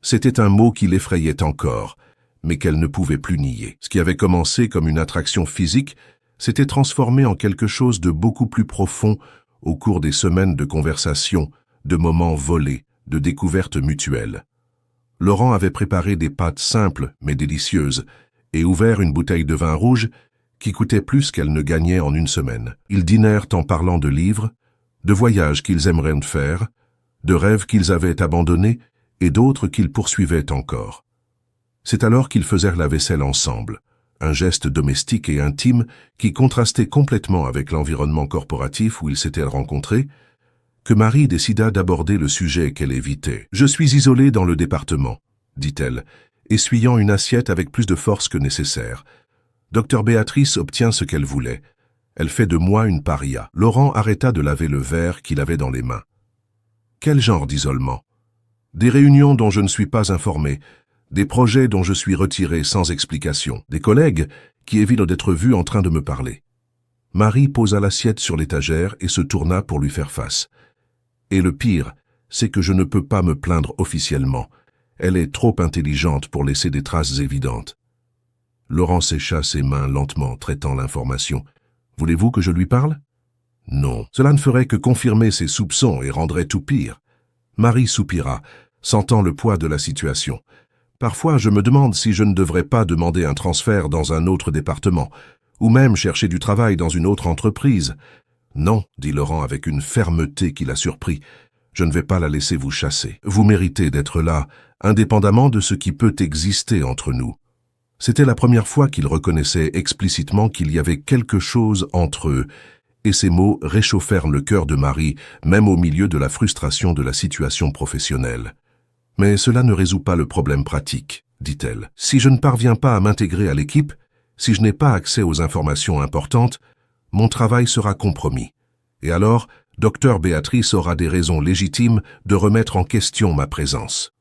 C'était un mot qui l'effrayait encore, mais qu'elle ne pouvait plus nier. Ce qui avait commencé comme une attraction physique s'était transformé en quelque chose de beaucoup plus profond au cours des semaines de conversation, de moments volés, de découvertes mutuelles. Laurent avait préparé des pâtes simples mais délicieuses et ouvert une bouteille de vin rouge qui coûtait plus qu'elle ne gagnait en une semaine. Ils dînèrent en parlant de livres, de voyages qu'ils aimeraient faire, de rêves qu'ils avaient abandonnés et d'autres qu'ils poursuivaient encore. C'est alors qu'ils faisèrent la vaisselle ensemble, un geste domestique et intime qui contrastait complètement avec l'environnement corporatif où ils s'étaient rencontrés, que Marie décida d'aborder le sujet qu'elle évitait. « Je suis isolée dans le département », dit-elle, essuyant une assiette avec plus de force que nécessaire. « Dr Béatrice obtient ce qu'elle voulait. Elle fait de moi une paria. » Laurent arrêta de laver le verre qu'il avait dans les mains. « Quel genre d'isolement ? Des réunions dont je ne suis pas informé, des projets dont je suis retiré sans explication, des collègues qui évitent d'être vus en train de me parler. » Marie posa l'assiette sur l'étagère et se tourna pour lui faire face. « Et le pire, c'est que je ne peux pas me plaindre officiellement. Elle est trop intelligente pour laisser des traces évidentes. » Laurent sécha ses mains lentement, traitant l'information. « Voulez-vous que je lui parle ? » ?»« Non. Cela ne ferait que confirmer ses soupçons et rendrait tout pire. » Marie soupira, sentant le poids de la situation. Parfois, je me demande si je ne devrais pas demander un transfert dans un autre département, ou même chercher du travail dans une autre entreprise. Non, dit Laurent avec une fermeté qui l'a surpris. Je ne vais pas la laisser vous chasser. Vous méritez d'être là, indépendamment de ce qui peut exister entre nous. C'était la première fois qu'il reconnaissait explicitement qu'il y avait quelque chose entre eux, et ces mots réchauffèrent le cœur de Marie, même au milieu de la frustration de la situation professionnelle. « Mais cela ne résout pas le problème pratique, dit-elle. Si je ne parviens pas à m'intégrer à l'équipe, si je n'ai pas accès aux informations importantes, mon travail sera compromis. Et alors, Dr Béatrice aura des raisons légitimes de remettre en question ma présence. »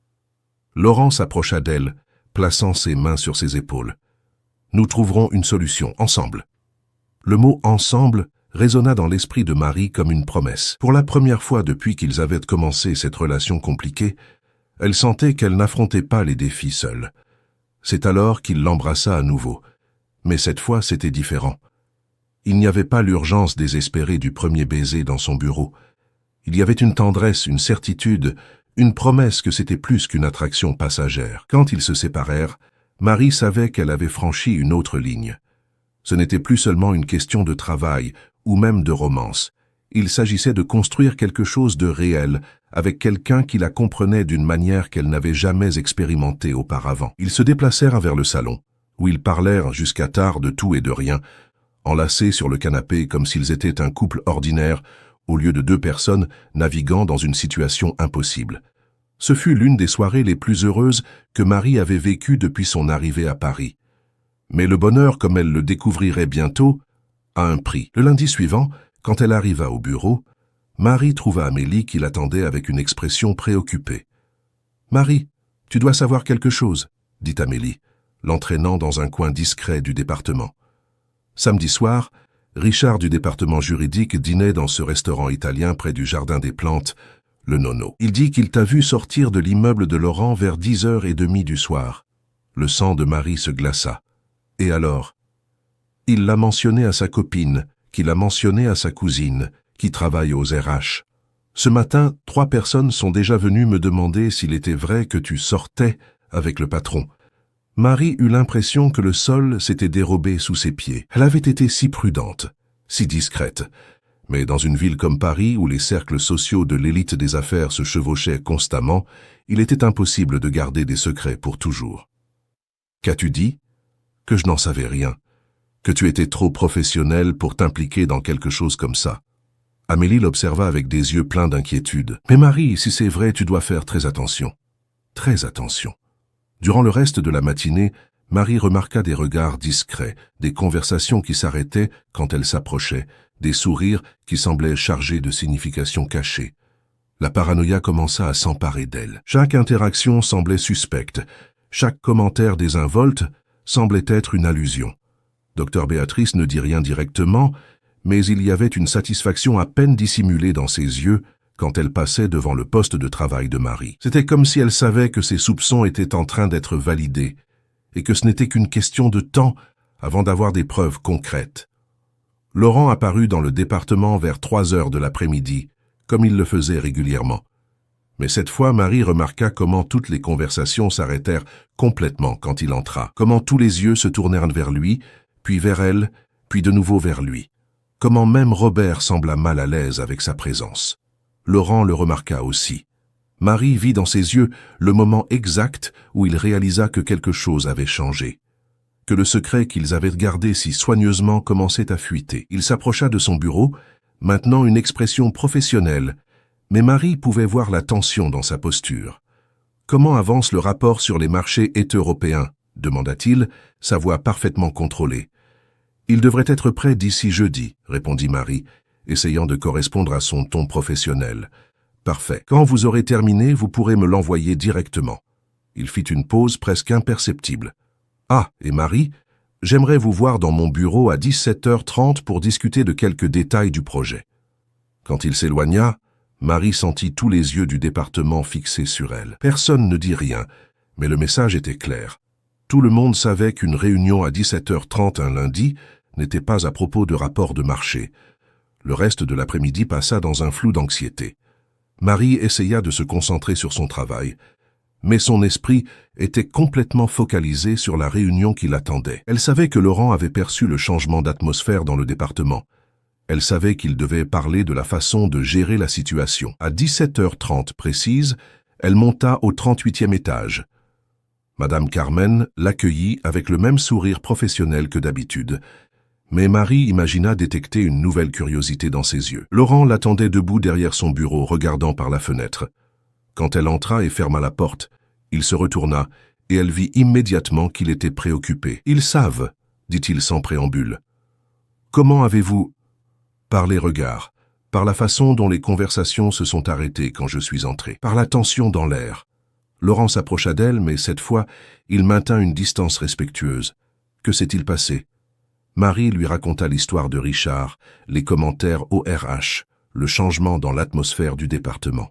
Laurent s'approcha d'elle, plaçant ses mains sur ses épaules. « Nous trouverons une solution, ensemble. » Le mot « ensemble » résonna dans l'esprit de Marie comme une promesse. Pour la première fois depuis qu'ils avaient commencé cette relation compliquée, elle sentait qu'elle n'affrontait pas les défis seule. C'est alors qu'il l'embrassa à nouveau. Mais cette fois, c'était différent. Il n'y avait pas l'urgence désespérée du premier baiser dans son bureau. Il y avait une tendresse, une certitude, une promesse que c'était plus qu'une attraction passagère. Quand ils se séparèrent, Marie savait qu'elle avait franchi une autre ligne. Ce n'était plus seulement une question de travail ou même de romance. Il s'agissait de construire quelque chose de réel avec quelqu'un qui la comprenait d'une manière qu'elle n'avait jamais expérimentée auparavant. Ils se déplacèrent vers le salon, où ils parlèrent jusqu'à tard de tout et de rien, enlacés sur le canapé comme s'ils étaient un couple ordinaire, au lieu de deux personnes naviguant dans une situation impossible. Ce fut l'une des soirées les plus heureuses que Marie avait vécues depuis son arrivée à Paris. Mais le bonheur, comme elle le découvrirait bientôt, a un prix. Le lundi suivant, quand elle arriva au bureau, Marie trouva Amélie qui l'attendait avec une expression préoccupée. « Marie, tu dois savoir quelque chose, » dit Amélie, l'entraînant dans un coin discret du département. Samedi soir, Richard du département juridique dînait dans ce restaurant italien près du Jardin des Plantes, le Nono. Il dit qu'il t'a vu sortir de l'immeuble de Laurent vers 10h30 du soir. Le sang de Marie se glaça. Et alors? Il l'a mentionné à sa copine, qui l'a mentionné à sa cousine, qui travaille aux RH. Ce matin, 3 personnes sont déjà venues me demander s'il était vrai que tu sortais avec le patron. Marie eut l'impression que le sol s'était dérobé sous ses pieds. Elle avait été si prudente, si discrète. Mais dans une ville comme Paris, où les cercles sociaux de l'élite des affaires se chevauchaient constamment, il était impossible de garder des secrets pour toujours. « Qu'as-tu dit ? » ?»« Que je n'en savais rien. Que tu étais trop professionnel pour t'impliquer dans quelque chose comme ça. » Amélie l'observa avec des yeux pleins d'inquiétude. « Mais Marie, si c'est vrai, tu dois faire très attention. » Très attention. Durant le reste de la matinée, Marie remarqua des regards discrets, des conversations qui s'arrêtaient quand elle s'approchait, des sourires qui semblaient chargés de significations cachées. La paranoïa commença à s'emparer d'elle. Chaque interaction semblait suspecte. Chaque commentaire désinvolte semblait être une allusion. Dr Béatrice ne dit rien directement, mais il y avait une satisfaction à peine dissimulée dans ses yeux quand elle passait devant le poste de travail de Marie. C'était comme si elle savait que ses soupçons étaient en train d'être validés et que ce n'était qu'une question de temps avant d'avoir des preuves concrètes. Laurent apparut dans le département vers 3h de l'après-midi, comme il le faisait régulièrement. Mais cette fois, Marie remarqua comment toutes les conversations s'arrêtèrent complètement quand il entra, comment tous les yeux se tournèrent vers lui, puis vers elle, puis de nouveau vers lui. Comment même Robert sembla mal à l'aise avec sa présence. Laurent le remarqua aussi. Marie vit dans ses yeux le moment exact où il réalisa que quelque chose avait changé, que le secret qu'ils avaient gardé si soigneusement commençait à fuiter. Il s'approcha de son bureau, maintenant une expression professionnelle, mais Marie pouvait voir la tension dans sa posture. « Comment avance le rapport sur les marchés européens ?» demanda-t-il, sa voix parfaitement contrôlée. « Il devrait être prêt d'ici jeudi, » répondit Marie, essayant de correspondre à son ton professionnel. « Parfait. Quand vous aurez terminé, vous pourrez me l'envoyer directement. » Il fit une pause presque imperceptible. « Ah, et Marie, j'aimerais vous voir dans mon bureau à 17h30 pour discuter de quelques détails du projet. » Quand il s'éloigna, Marie sentit tous les yeux du département fixés sur elle. Personne ne dit rien, mais le message était clair. Tout le monde savait qu'une réunion à 17h30 un lundi n'était pas à propos de rapport de marché. Le reste de l'après-midi passa dans un flou d'anxiété. Marie essaya de se concentrer sur son travail, mais son esprit était complètement focalisé sur la réunion qui l'attendait. Elle savait que Laurent avait perçu le changement d'atmosphère dans le département. Elle savait qu'il devait parler de la façon de gérer la situation. À 17h30 précise, elle monta au 38e étage. Madame Carmen l'accueillit avec le même sourire professionnel que d'habitude. Mais Marie imagina détecter une nouvelle curiosité dans ses yeux. Laurent l'attendait debout derrière son bureau, regardant par la fenêtre. Quand elle entra et ferma la porte, il se retourna et elle vit immédiatement qu'il était préoccupé. « Ils savent, dit-il sans préambule. Comment avez-vous... » Par les regards, par la façon dont les conversations se sont arrêtées quand je suis entré, par la tension dans l'air. Laurent s'approcha d'elle, mais cette fois, il maintint une distance respectueuse. Que s'est-il passé? Marie lui raconta l'histoire de Richard, les commentaires au RH, le changement dans l'atmosphère du département.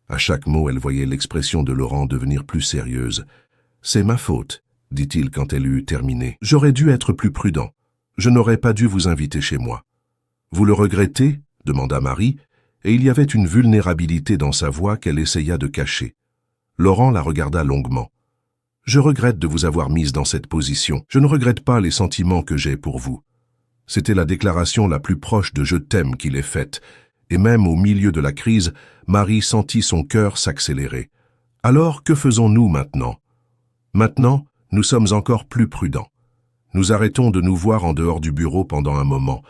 À chaque mot, elle voyait l'expression de Laurent devenir plus sérieuse. « C'est ma faute, dit-il quand elle eut terminé. J'aurais dû être plus prudent. Je n'aurais pas dû vous inviter chez moi. » Vous le regrettez? Demanda Marie, et il y avait une vulnérabilité dans sa voix qu'elle essaya de cacher. Laurent la regarda longuement. « Je regrette de vous avoir mise dans cette position. Je ne regrette pas les sentiments que j'ai pour vous. » C'était la déclaration la plus proche de « je t'aime » qu'il ait faite, et même au milieu de la crise, Marie sentit son cœur s'accélérer. « Alors, que faisons-nous maintenant? » Maintenant, nous sommes encore plus prudents. Nous arrêtons de nous voir en dehors du bureau pendant un moment.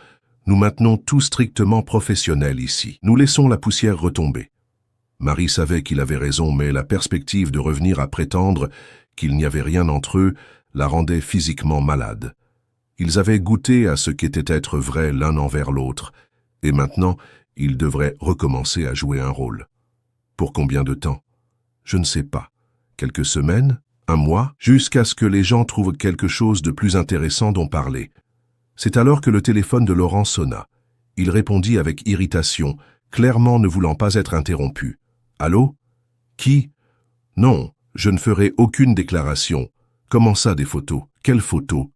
Nous maintenons tout strictement professionnel ici. Nous laissons la poussière retomber. Marie savait qu'il avait raison, mais la perspective de revenir à prétendre qu'il n'y avait rien entre eux la rendait physiquement malade. Ils avaient goûté à ce qu'était être vrai l'un envers l'autre, et maintenant, ils devraient recommencer à jouer un rôle. Pour combien de temps? Je ne sais pas. Quelques semaines? Un mois? Jusqu'à ce que les gens trouvent quelque chose de plus intéressant dont parler. C'est alors que le téléphone de Laurent sonna. Il répondit avec irritation, clairement ne voulant pas être interrompu. « Allô? Qui? Non, je ne ferai aucune déclaration. Comment ça, des photos? Quelles photos? »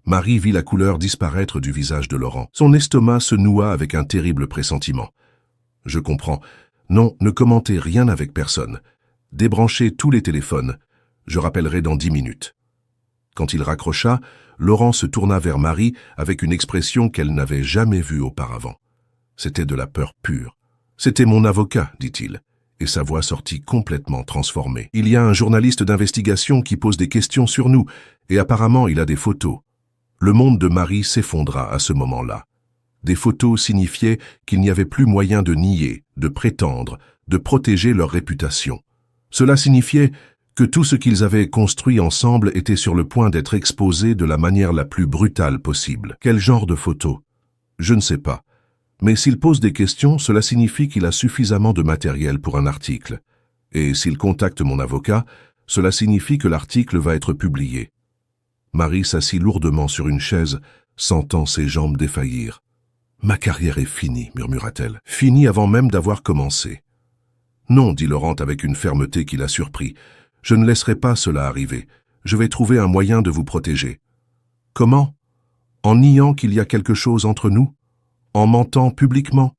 Marie vit la couleur disparaître du visage de Laurent. Son estomac se noua avec un terrible pressentiment. « Je comprends. Non, ne commentez rien avec personne. Débranchez tous les téléphones. Je rappellerai dans 10 minutes. » Quand il raccrocha, Laurent se tourna vers Marie avec une expression qu'elle n'avait jamais vue auparavant. C'était de la peur pure. « C'était mon avocat, dit-il, et sa voix sortit complètement transformée. Il y a un journaliste d'investigation qui pose des questions sur nous, et apparemment il a des photos. » Le monde de Marie s'effondra à ce moment-là. Des photos signifiaient qu'il n'y avait plus moyen de nier, de prétendre, de protéger leur réputation. Cela signifiait que tout ce qu'ils avaient construit ensemble était sur le point d'être exposé de la manière la plus brutale possible. Quel genre de photos? Je ne sais pas. Mais s'il pose des questions, cela signifie qu'il a suffisamment de matériel pour un article. Et s'il contacte mon avocat, cela signifie que l'article va être publié. Marie s'assit lourdement sur une chaise, sentant ses jambes défaillir. « Ma carrière est finie, murmura-t-elle. Finie avant même d'avoir commencé. »« Non, dit Laurent avec une fermeté qui la surprit. Je ne laisserai pas cela arriver. Je vais trouver un moyen de vous protéger. »« Comment? En niant qu'il y a quelque chose entre nous? En mentant publiquement ?»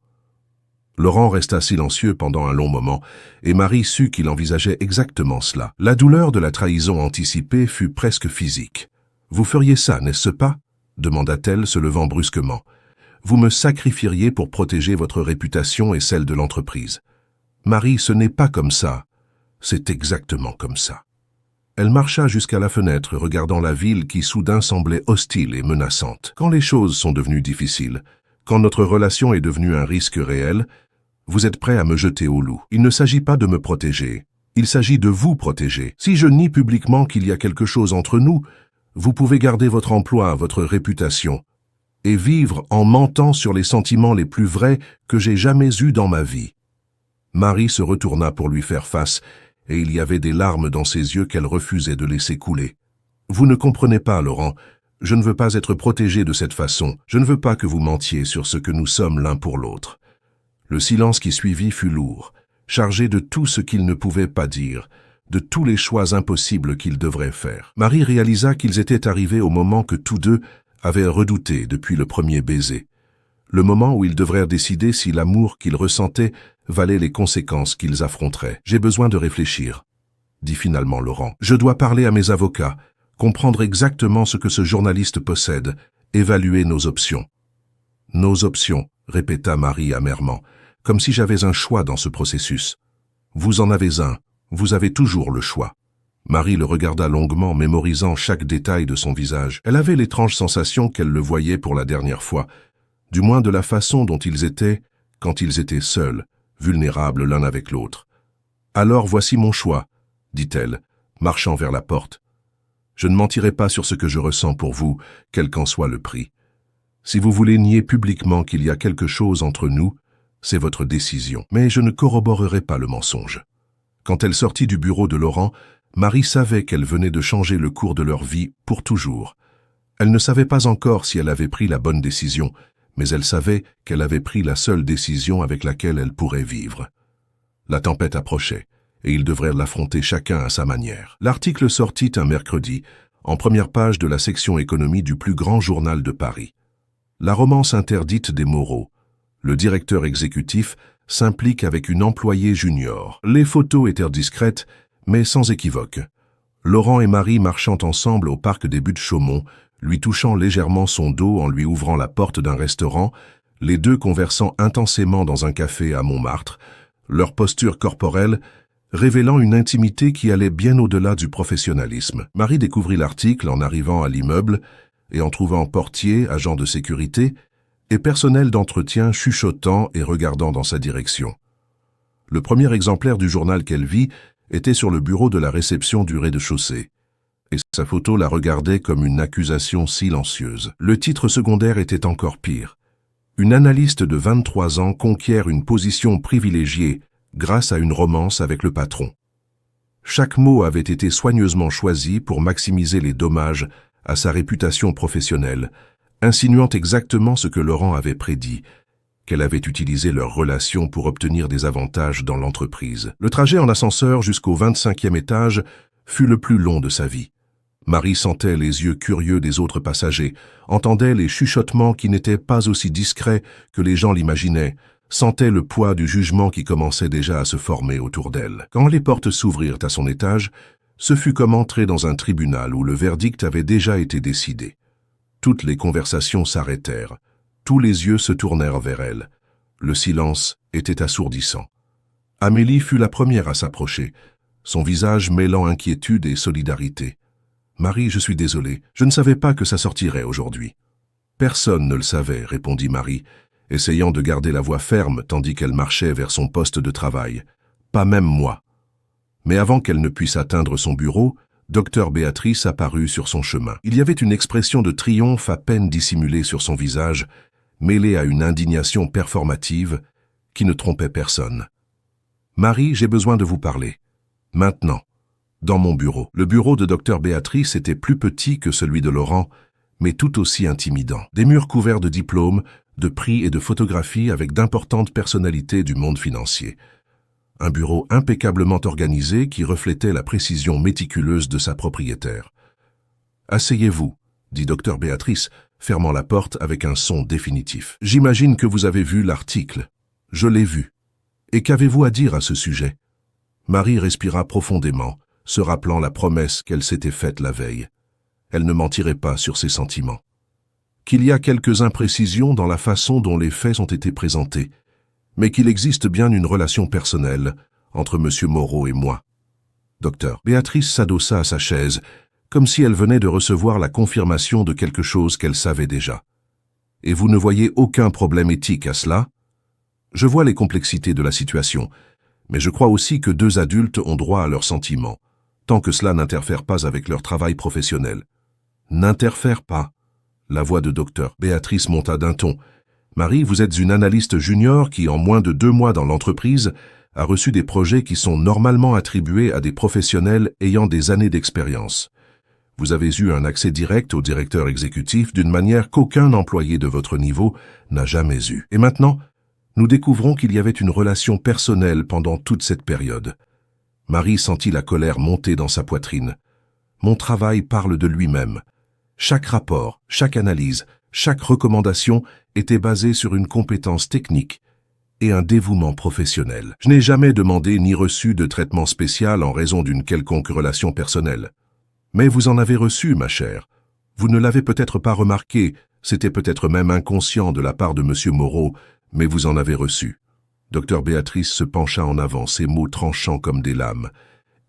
Laurent resta silencieux pendant un long moment, et Marie sut qu'il envisageait exactement cela. La douleur de la trahison anticipée fut presque physique. « Vous feriez ça, n'est-ce pas ?» demanda-t-elle, se levant brusquement. « Vous me sacrifieriez pour protéger votre réputation et celle de l'entreprise. Marie, ce n'est pas comme ça. C'est exactement comme ça. » Elle marcha jusqu'à la fenêtre, regardant la ville qui soudain semblait hostile et menaçante. « Quand les choses sont devenues difficiles, quand notre relation est devenue un risque réel, vous êtes prêt à me jeter au loup. Il ne s'agit pas de me protéger. Il s'agit de vous protéger. Si je nie publiquement qu'il y a quelque chose entre nous, vous pouvez garder votre emploi, votre réputation, et vivre en mentant sur les sentiments les plus vrais que j'ai jamais eus dans ma vie. » Marie se retourna pour lui faire face, et il y avait des larmes dans ses yeux qu'elle refusait de laisser couler. « Vous ne comprenez pas, Laurent. Je ne veux pas être protégée de cette façon. Je ne veux pas que vous mentiez sur ce que nous sommes l'un pour l'autre. » Le silence qui suivit fut lourd, chargé de tout ce qu'il ne pouvait pas dire, de tous les choix impossibles qu'ils devraient faire. Marie réalisa qu'ils étaient arrivés au moment que tous deux avaient redouté depuis le premier baiser. Le moment où ils devraient décider si l'amour qu'ils ressentaient valait les conséquences qu'ils affronteraient. « J'ai besoin de réfléchir. » dit finalement Laurent. Je dois parler à mes avocats, comprendre exactement ce que ce journaliste possède, évaluer nos options. Nos options, répéta Marie amèrement, comme si j'avais un choix dans ce processus. Vous en avez un, vous avez toujours le choix. Marie le regarda longuement, mémorisant chaque détail de son visage. Elle avait l'étrange sensation qu'elle le voyait pour la dernière fois, du moins de la façon dont ils étaient quand ils étaient seuls, vulnérables l'un avec l'autre. « Alors voici mon choix, » dit-elle, marchant vers la porte. « Je ne mentirai pas sur ce que je ressens pour vous, quel qu'en soit le prix. Si vous voulez nier publiquement qu'il y a quelque chose entre nous, c'est votre décision. Mais je ne corroborerai pas le mensonge. » Quand elle sortit du bureau de Laurent, Marie savait qu'elle venait de changer le cours de leur vie pour toujours. Elle ne savait pas encore si elle avait pris la bonne décision, mais elle savait qu'elle avait pris la seule décision avec laquelle elle pourrait vivre. La tempête approchait, et ils devraient l'affronter chacun à sa manière. L'article sortit un mercredi, en première page de la section économie du plus grand journal de Paris. La romance interdite des Moreau. Le directeur exécutif s'implique avec une employée junior. Les photos étaient discrètes, mais sans équivoque. Laurent et Marie marchant ensemble au parc des Buttes-Chaumont, lui touchant légèrement son dos en lui ouvrant la porte d'un restaurant, les deux conversant intensément dans un café à Montmartre, leur posture corporelle révélant une intimité qui allait bien au-delà du professionnalisme. Marie découvrit l'article en arrivant à l'immeuble et en trouvant portier, agent de sécurité et personnel d'entretien chuchotant et regardant dans sa direction. Le premier exemplaire du journal qu'elle vit était sur le bureau de la réception du rez-de-chaussée, et sa photo la regardait comme une accusation silencieuse. Le titre secondaire était encore pire. Une analyste de 23 ans conquiert une position privilégiée grâce à une romance avec le patron. Chaque mot avait été soigneusement choisi pour maximiser les dommages à sa réputation professionnelle, insinuant exactement ce que Laurent avait prédit, qu'elle avait utilisé leur relation pour obtenir des avantages dans l'entreprise. Le trajet en ascenseur jusqu'au 25e étage fut le plus long de sa vie. Marie sentait les yeux curieux des autres passagers, entendait les chuchotements qui n'étaient pas aussi discrets que les gens l'imaginaient, sentait le poids du jugement qui commençait déjà à se former autour d'elle. Quand les portes s'ouvrirent à son étage, ce fut comme entrer dans un tribunal où le verdict avait déjà été décidé. Toutes les conversations s'arrêtèrent. Tous les yeux se tournèrent vers elle. Le silence était assourdissant. Amélie fut la première à s'approcher, son visage mêlant inquiétude et solidarité. « Marie, je suis désolée, je ne savais pas que ça sortirait aujourd'hui. »« Personne ne le savait, » répondit Marie, essayant de garder la voix ferme tandis qu'elle marchait vers son poste de travail. « Pas même moi. » Mais avant qu'elle ne puisse atteindre son bureau, Dr Béatrice apparut sur son chemin. Il y avait une expression de triomphe à peine dissimulée sur son visage, mêlée à une indignation performative qui ne trompait personne. « Marie, j'ai besoin de vous parler. Maintenant. » Dans mon bureau. Le bureau de Dr Béatrice était plus petit que celui de Laurent, mais tout aussi intimidant. Des murs couverts de diplômes, de prix et de photographies avec d'importantes personnalités du monde financier. Un bureau impeccablement organisé qui reflétait la précision méticuleuse de sa propriétaire. « Asseyez-vous, » dit Dr Béatrice, fermant la porte avec un son définitif. « J'imagine que vous avez vu l'article. Je l'ai vu. Et qu'avez-vous à dire à ce sujet ?» Marie respira profondément, se rappelant la promesse qu'elle s'était faite la veille. Elle ne mentirait pas sur ses sentiments. Qu'il y a quelques imprécisions dans la façon dont les faits ont été présentés, mais qu'il existe bien une relation personnelle entre M. Moreau et moi. Docteur, Béatrice s'adossa à sa chaise, comme si elle venait de recevoir la confirmation de quelque chose qu'elle savait déjà. Et vous ne voyez aucun problème éthique à cela? Je vois les complexités de la situation, mais je crois aussi que deux adultes ont droit à leurs sentiments, tant que cela n'interfère pas avec leur travail professionnel. N'interfère pas. La voix de Dr Béatrice monta d'un ton. Marie, vous êtes une analyste junior qui, en moins de 2 mois dans l'entreprise, a reçu des projets qui sont normalement attribués à des professionnels ayant des années d'expérience. Vous avez eu un accès direct au directeur exécutif d'une manière qu'aucun employé de votre niveau n'a jamais eu. Et maintenant, nous découvrons qu'il y avait une relation personnelle pendant toute cette période. Marie sentit la colère monter dans sa poitrine. Mon travail parle de lui-même. Chaque rapport, chaque analyse, chaque recommandation était basée sur une compétence technique. et un dévouement professionnel. Je n'ai jamais demandé ni reçu de traitement spécial en raison d'une quelconque relation personnelle. Mais vous en avez reçu, ma chère. Vous ne l'avez peut-être pas remarqué, c'était peut-être même inconscient de la part de M. Moreau, mais vous en avez reçu. Dr Béatrice se pencha en avant, ses mots tranchants comme des lames.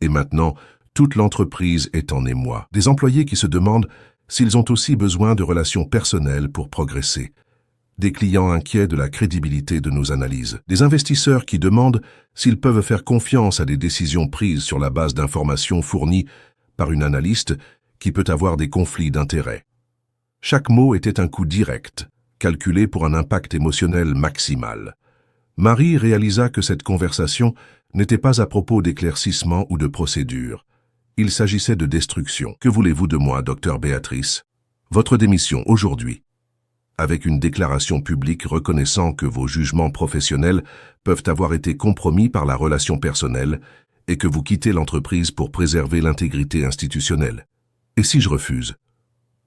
Et maintenant, toute l'entreprise est en émoi. Des employés qui se demandent s'ils ont aussi besoin de relations personnelles pour progresser. Des clients inquiets de la crédibilité de nos analyses. Des investisseurs qui demandent s'ils peuvent faire confiance à des décisions prises sur la base d'informations fournies par une analyste qui peut avoir des conflits d'intérêts. Chaque mot était un coup direct, calculé pour un impact émotionnel maximal. Marie réalisa que cette conversation n'était pas à propos d'éclaircissement ou de procédure. Il s'agissait de destruction. Que voulez-vous de moi, docteur Béatrice? Votre démission aujourd'hui. Avec une déclaration publique reconnaissant que vos jugements professionnels peuvent avoir été compromis par la relation personnelle et que vous quittez l'entreprise pour préserver l'intégrité institutionnelle. Et si je refuse?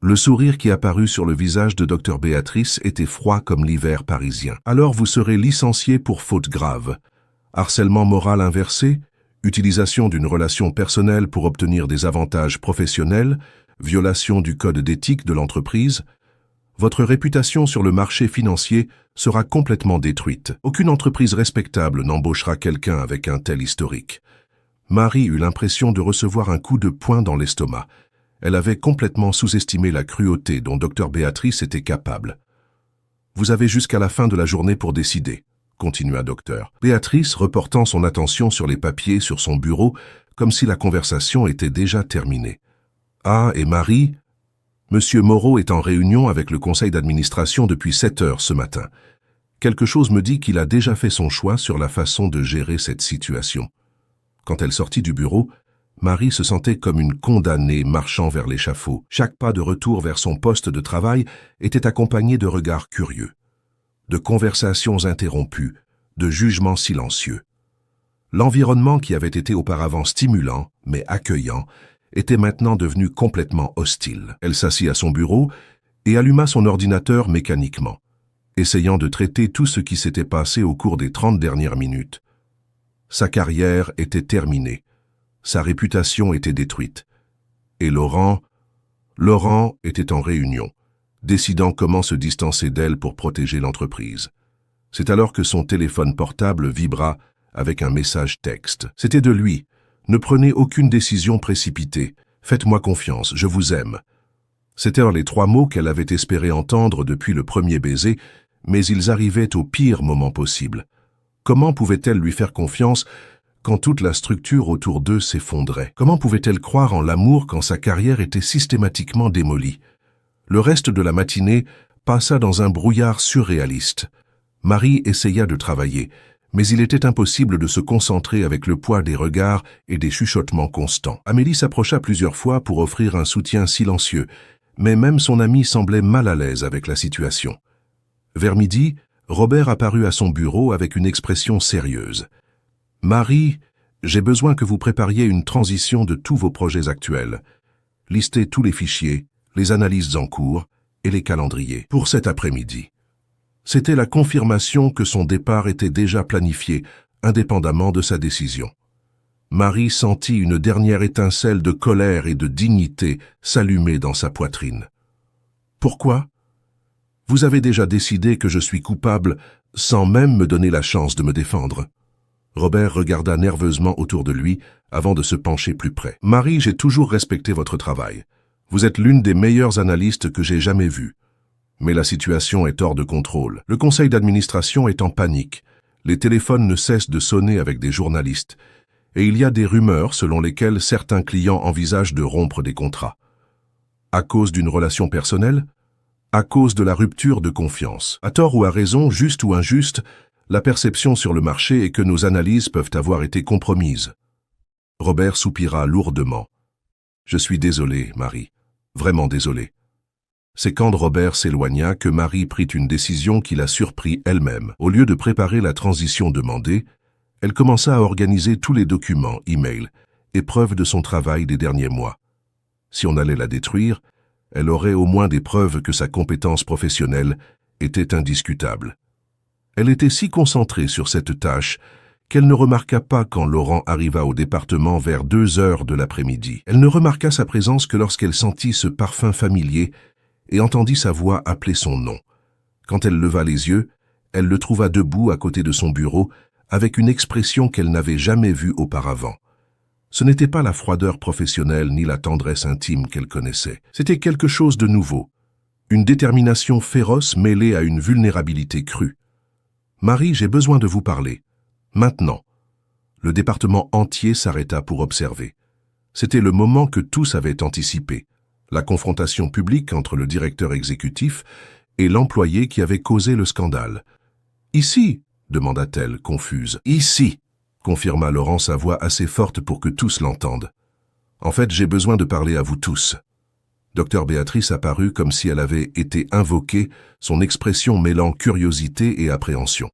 Le sourire qui apparut sur le visage de Dr Béatrice était froid comme l'hiver parisien. Alors vous serez licencié pour faute grave. Harcèlement moral inversé, utilisation d'une relation personnelle pour obtenir des avantages professionnels, violation du code d'éthique de l'entreprise. Votre réputation sur le marché financier sera complètement détruite. Aucune entreprise respectable n'embauchera quelqu'un avec un tel historique. Marie eut l'impression de recevoir un coup de poing dans l'estomac. Elle avait complètement sous-estimé la cruauté dont Dr Béatrice était capable. « Vous avez jusqu'à la fin de la journée pour décider », continua Docteur. Béatrice reportant son attention sur les papiers sur son bureau, comme si la conversation était déjà terminée. « Ah, et Marie ? Monsieur Moreau est en réunion avec le conseil d'administration depuis 7 heures ce matin. Quelque chose me dit qu'il a déjà fait son choix sur la façon de gérer cette situation. » Quand elle sortit du bureau, Marie se sentait comme une condamnée marchant vers l'échafaud. Chaque pas de retour vers son poste de travail était accompagné de regards curieux, de conversations interrompues, de jugements silencieux. L'environnement qui avait été auparavant stimulant, mais accueillant, était maintenant devenu complètement hostile. Elle s'assit à son bureau et alluma son ordinateur mécaniquement, essayant de traiter tout ce qui s'était passé au cours des 30 dernières minutes. Sa carrière était terminée. Sa réputation était détruite. Et Laurent était en réunion, décidant comment se distancer d'elle pour protéger l'entreprise. C'est alors que son téléphone portable vibra avec un message texte. C'était de lui. « Ne prenez aucune décision précipitée. Faites-moi confiance, je vous aime. » C'étaient les 3 mots qu'elle avait espéré entendre depuis le premier baiser, mais ils arrivaient au pire moment possible. Comment pouvait-elle lui faire confiance quand toute la structure autour d'eux s'effondrait? Comment pouvait-elle croire en l'amour quand sa carrière était systématiquement démolie? Le reste de la matinée passa dans un brouillard surréaliste. Marie essaya de travailler, mais il était impossible de se concentrer avec le poids des regards et des chuchotements constants. Amélie s'approcha plusieurs fois pour offrir un soutien silencieux, mais même son amie semblait mal à l'aise avec la situation. Vers midi, Robert apparut à son bureau avec une expression sérieuse. « Marie, j'ai besoin que vous prépariez une transition de tous vos projets actuels. Listez tous les fichiers, les analyses en cours et les calendriers pour cet après-midi. » C'était la confirmation que son départ était déjà planifié, indépendamment de sa décision. Marie sentit une dernière étincelle de colère et de dignité s'allumer dans sa poitrine. « Pourquoi ? Vous avez déjà décidé que je suis coupable sans même me donner la chance de me défendre. » Robert regarda nerveusement autour de lui avant de se pencher plus près. « Marie, j'ai toujours respecté votre travail. Vous êtes l'une des meilleures analystes que j'ai jamais vues. Mais la situation est hors de contrôle. Le conseil d'administration est en panique. Les téléphones ne cessent de sonner avec des journalistes. Et il y a des rumeurs selon lesquelles certains clients envisagent de rompre des contrats. À cause d'une relation personnelle ? À cause de la rupture de confiance. À tort ou à raison, juste ou injuste, la perception sur le marché est que nos analyses peuvent avoir été compromises. » Robert soupira lourdement. « Je suis désolé, Marie. Vraiment désolé. » C'est quand Robert s'éloigna que Marie prit une décision qui la surprit elle-même. Au lieu de préparer la transition demandée, elle commença à organiser tous les documents, emails et preuves de son travail des derniers mois. Si on allait la détruire, elle aurait au moins des preuves que sa compétence professionnelle était indiscutable. Elle était si concentrée sur cette tâche qu'elle ne remarqua pas quand Laurent arriva au département vers 2 heures de l'après-midi. Elle ne remarqua sa présence que lorsqu'elle sentit ce parfum familier et entendit sa voix appeler son nom. Quand elle leva les yeux, elle le trouva debout à côté de son bureau avec une expression qu'elle n'avait jamais vue auparavant. Ce n'était pas la froideur professionnelle ni la tendresse intime qu'elle connaissait. C'était quelque chose de nouveau, une détermination féroce mêlée à une vulnérabilité crue. « Marie, j'ai besoin de vous parler. Maintenant. » Le département entier s'arrêta pour observer. C'était le moment que tous avaient anticipé, la confrontation publique entre le directeur exécutif et l'employé qui avait causé le scandale. « Ici !» demanda-t-elle, confuse. « Ici !» confirma Laurent, sa voix assez forte pour que tous l'entendent. « En fait, j'ai besoin de parler à vous tous. » Docteur Béatrice apparut comme si elle avait été invoquée, son expression mêlant curiosité et appréhension.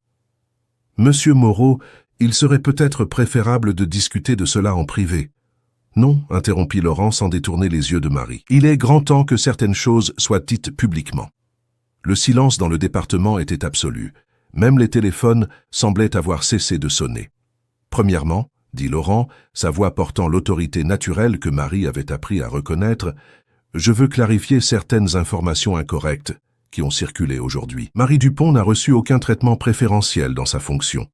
« Monsieur Moreau, il serait peut-être préférable de discuter de cela en privé. »« Non, » interrompit Laurent sans détourner les yeux de Marie. « Il est grand temps que certaines choses soient dites publiquement. » Le silence dans le département était absolu. Même les téléphones semblaient avoir cessé de sonner. « Premièrement, » dit Laurent, sa voix portant l'autorité naturelle que Marie avait appris à reconnaître, « je veux clarifier certaines informations incorrectes qui ont circulé aujourd'hui. Marie Dupont n'a reçu aucun traitement préférentiel dans sa fonction.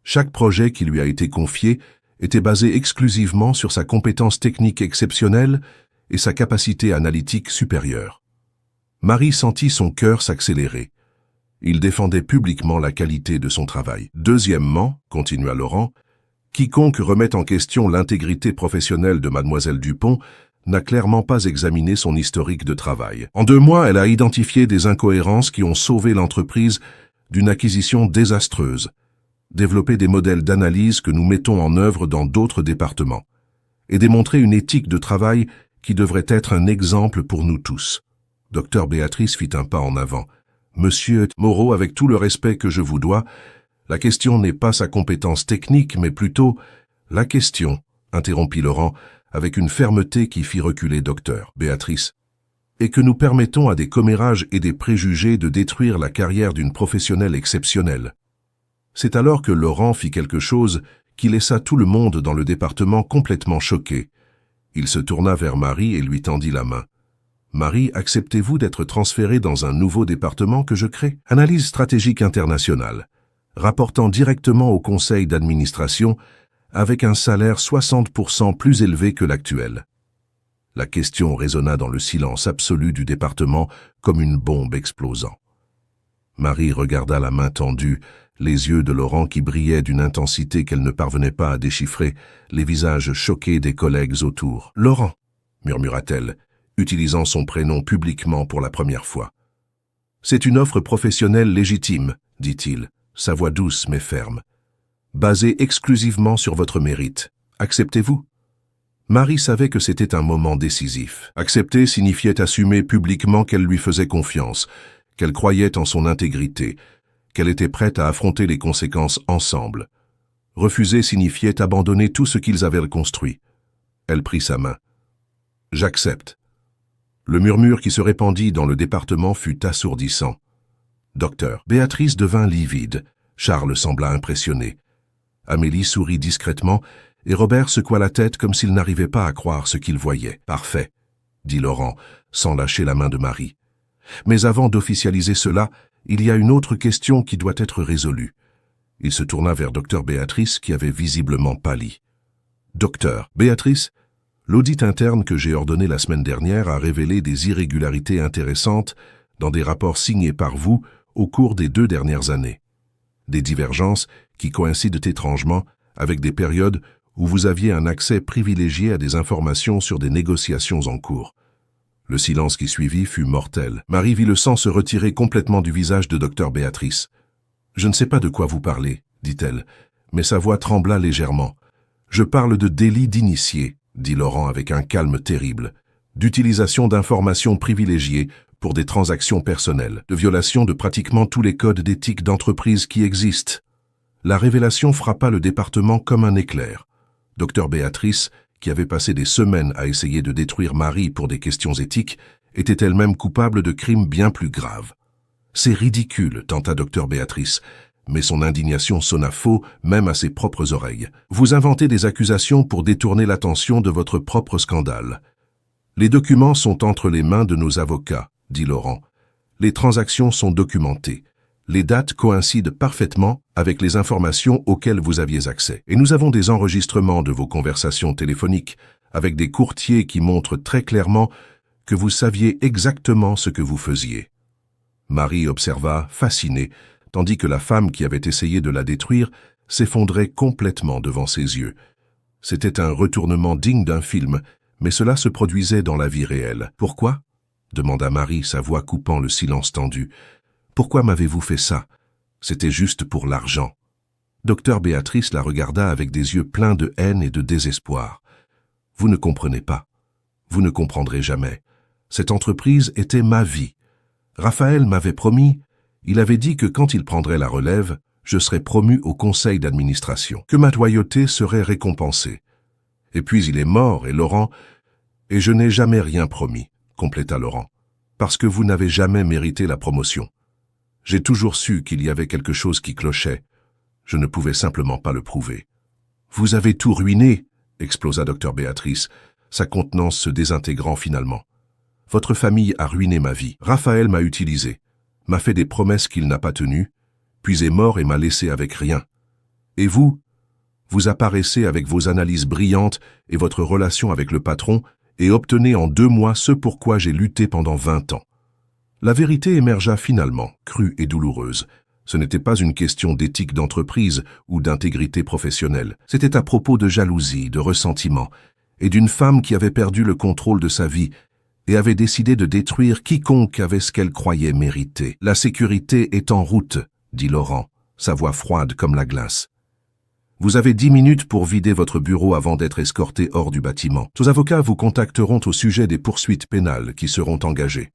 Chaque projet qui lui a été confié était basé exclusivement sur sa compétence technique exceptionnelle et sa capacité analytique supérieure. » Marie sentit son cœur s'accélérer. Il défendait publiquement la qualité de son travail. « Deuxièmement, » continua Laurent, « quiconque remet en question l'intégrité professionnelle de Mademoiselle Dupont n'a clairement pas examiné son historique de travail. En 2 mois, elle a identifié des incohérences qui ont sauvé l'entreprise d'une acquisition désastreuse, développé des modèles d'analyse que nous mettons en œuvre dans d'autres départements, et démontré une éthique de travail qui devrait être un exemple pour nous tous. » Docteur Béatrice fit un pas en avant. « Monsieur Moreau, avec tout le respect que je vous dois, la question n'est pas sa compétence technique, mais plutôt la question, » interrompit Laurent, avec une fermeté qui fit reculer Docteur Béatrice, « et que nous permettons à des commérages et des préjugés de détruire la carrière d'une professionnelle exceptionnelle. » C'est alors que Laurent fit quelque chose qui laissa tout le monde dans le département complètement choqué. Il se tourna vers Marie et lui tendit la main. « Marie, acceptez-vous d'être transférée dans un nouveau département que je crée? Analyse stratégique internationale, rapportant directement au conseil d'administration avec un salaire 60% plus élevé que l'actuel. » La question résonna dans le silence absolu du département comme une bombe explosant. Marie regarda la main tendue, les yeux de Laurent qui brillaient d'une intensité qu'elle ne parvenait pas à déchiffrer, les visages choqués des collègues autour. « Laurent » murmura-t-elle, utilisant son prénom publiquement pour la première fois. « C'est une offre professionnelle légitime, » dit-il, sa voix douce mais ferme. « Basée exclusivement sur votre mérite. Acceptez-vous » Marie savait que c'était un moment décisif. Accepter signifiait assumer publiquement qu'elle lui faisait confiance, qu'elle croyait en son intégrité, qu'elle était prête à affronter les conséquences ensemble. Refuser signifiait abandonner tout ce qu'ils avaient construit. Elle prit sa main. « J'accepte. » Le murmure qui se répandit dans le département fut assourdissant. Docteur. Béatrice devint livide. Charles sembla impressionné. Amélie sourit discrètement et Robert secoua la tête comme s'il n'arrivait pas à croire ce qu'il voyait. « Parfait, » dit Laurent, sans lâcher la main de Marie. « Mais avant d'officialiser cela, il y a une autre question qui doit être résolue. » Il se tourna vers Docteur Béatrice qui avait visiblement pâli. « Docteur, Béatrice, l'audit interne que j'ai ordonné la semaine dernière a révélé des irrégularités intéressantes dans des rapports signés par vous au cours des 2 dernières années. Des divergences qui coïncident étrangement avec des périodes où vous aviez un accès privilégié à des informations sur des négociations en cours. » Le silence qui suivit fut mortel. Marie vit le sang se retirer complètement du visage de Docteur Béatrice. « Je ne sais pas de quoi vous parlez, » dit-elle, mais sa voix trembla légèrement. « Je parle de délit d'initié, » dit Laurent avec un calme terrible, « d'utilisation d'informations privilégiées pour des transactions personnelles, de violation de pratiquement tous les codes d'éthique d'entreprise qui existent. » La révélation frappa le département comme un éclair. Docteur Béatrice, qui avait passé des semaines à essayer de détruire Marie pour des questions éthiques, était elle-même coupable de crimes bien plus graves. « C'est ridicule, » tenta Docteur Béatrice, mais son indignation sonna faux même à ses propres oreilles. Vous inventez des accusations pour détourner l'attention de votre propre scandale. Les documents sont entre les mains de nos avocats, dit Laurent. Les transactions sont documentées. Les dates coïncident parfaitement avec les informations auxquelles vous aviez accès. Et nous avons des enregistrements de vos conversations téléphoniques avec des courtiers qui montrent très clairement que vous saviez exactement ce que vous faisiez. Marie observa, fascinée, tandis que la femme qui avait essayé de la détruire s'effondrait complètement devant ses yeux. C'était un retournement digne d'un film, mais cela se produisait dans la vie réelle. « Pourquoi » demanda Marie, sa voix coupant le silence tendu. « Pourquoi m'avez-vous fait ça? C'était juste pour l'argent. » Docteur Béatrice la regarda avec des yeux pleins de haine et de désespoir. « Vous ne comprenez pas. Vous ne comprendrez jamais. Cette entreprise était ma vie. Raphaël m'avait promis, il avait dit que quand il prendrait la relève, je serais promu au conseil d'administration, que ma loyauté serait récompensée. Et puis il est mort, et Laurent, et je n'ai jamais rien promis, compléta Laurent, parce que vous n'avez jamais mérité la promotion. J'ai toujours su qu'il y avait quelque chose qui clochait. Je ne pouvais simplement pas le prouver. Vous avez tout ruiné, explosa docteur Béatrice, sa contenance se désintégrant finalement. Votre famille a ruiné ma vie. Raphaël m'a utilisé, m'a fait des promesses qu'il n'a pas tenues, puis est mort et m'a laissé avec rien. Et vous apparaissez avec vos analyses brillantes et votre relation avec le patron et obtenez en 2 mois ce pour quoi j'ai lutté pendant 20 ans. La vérité émergea finalement, crue et douloureuse. Ce n'était pas une question d'éthique d'entreprise ou d'intégrité professionnelle. C'était à propos de jalousie, de ressentiment, et d'une femme qui avait perdu le contrôle de sa vie et avait décidé de détruire quiconque avait ce qu'elle croyait mériter. « La sécurité est en route », dit Laurent, sa voix froide comme la glace. « Vous avez 10 minutes pour vider votre bureau avant d'être escorté hors du bâtiment. Nos avocats vous contacteront au sujet des poursuites pénales qui seront engagées. »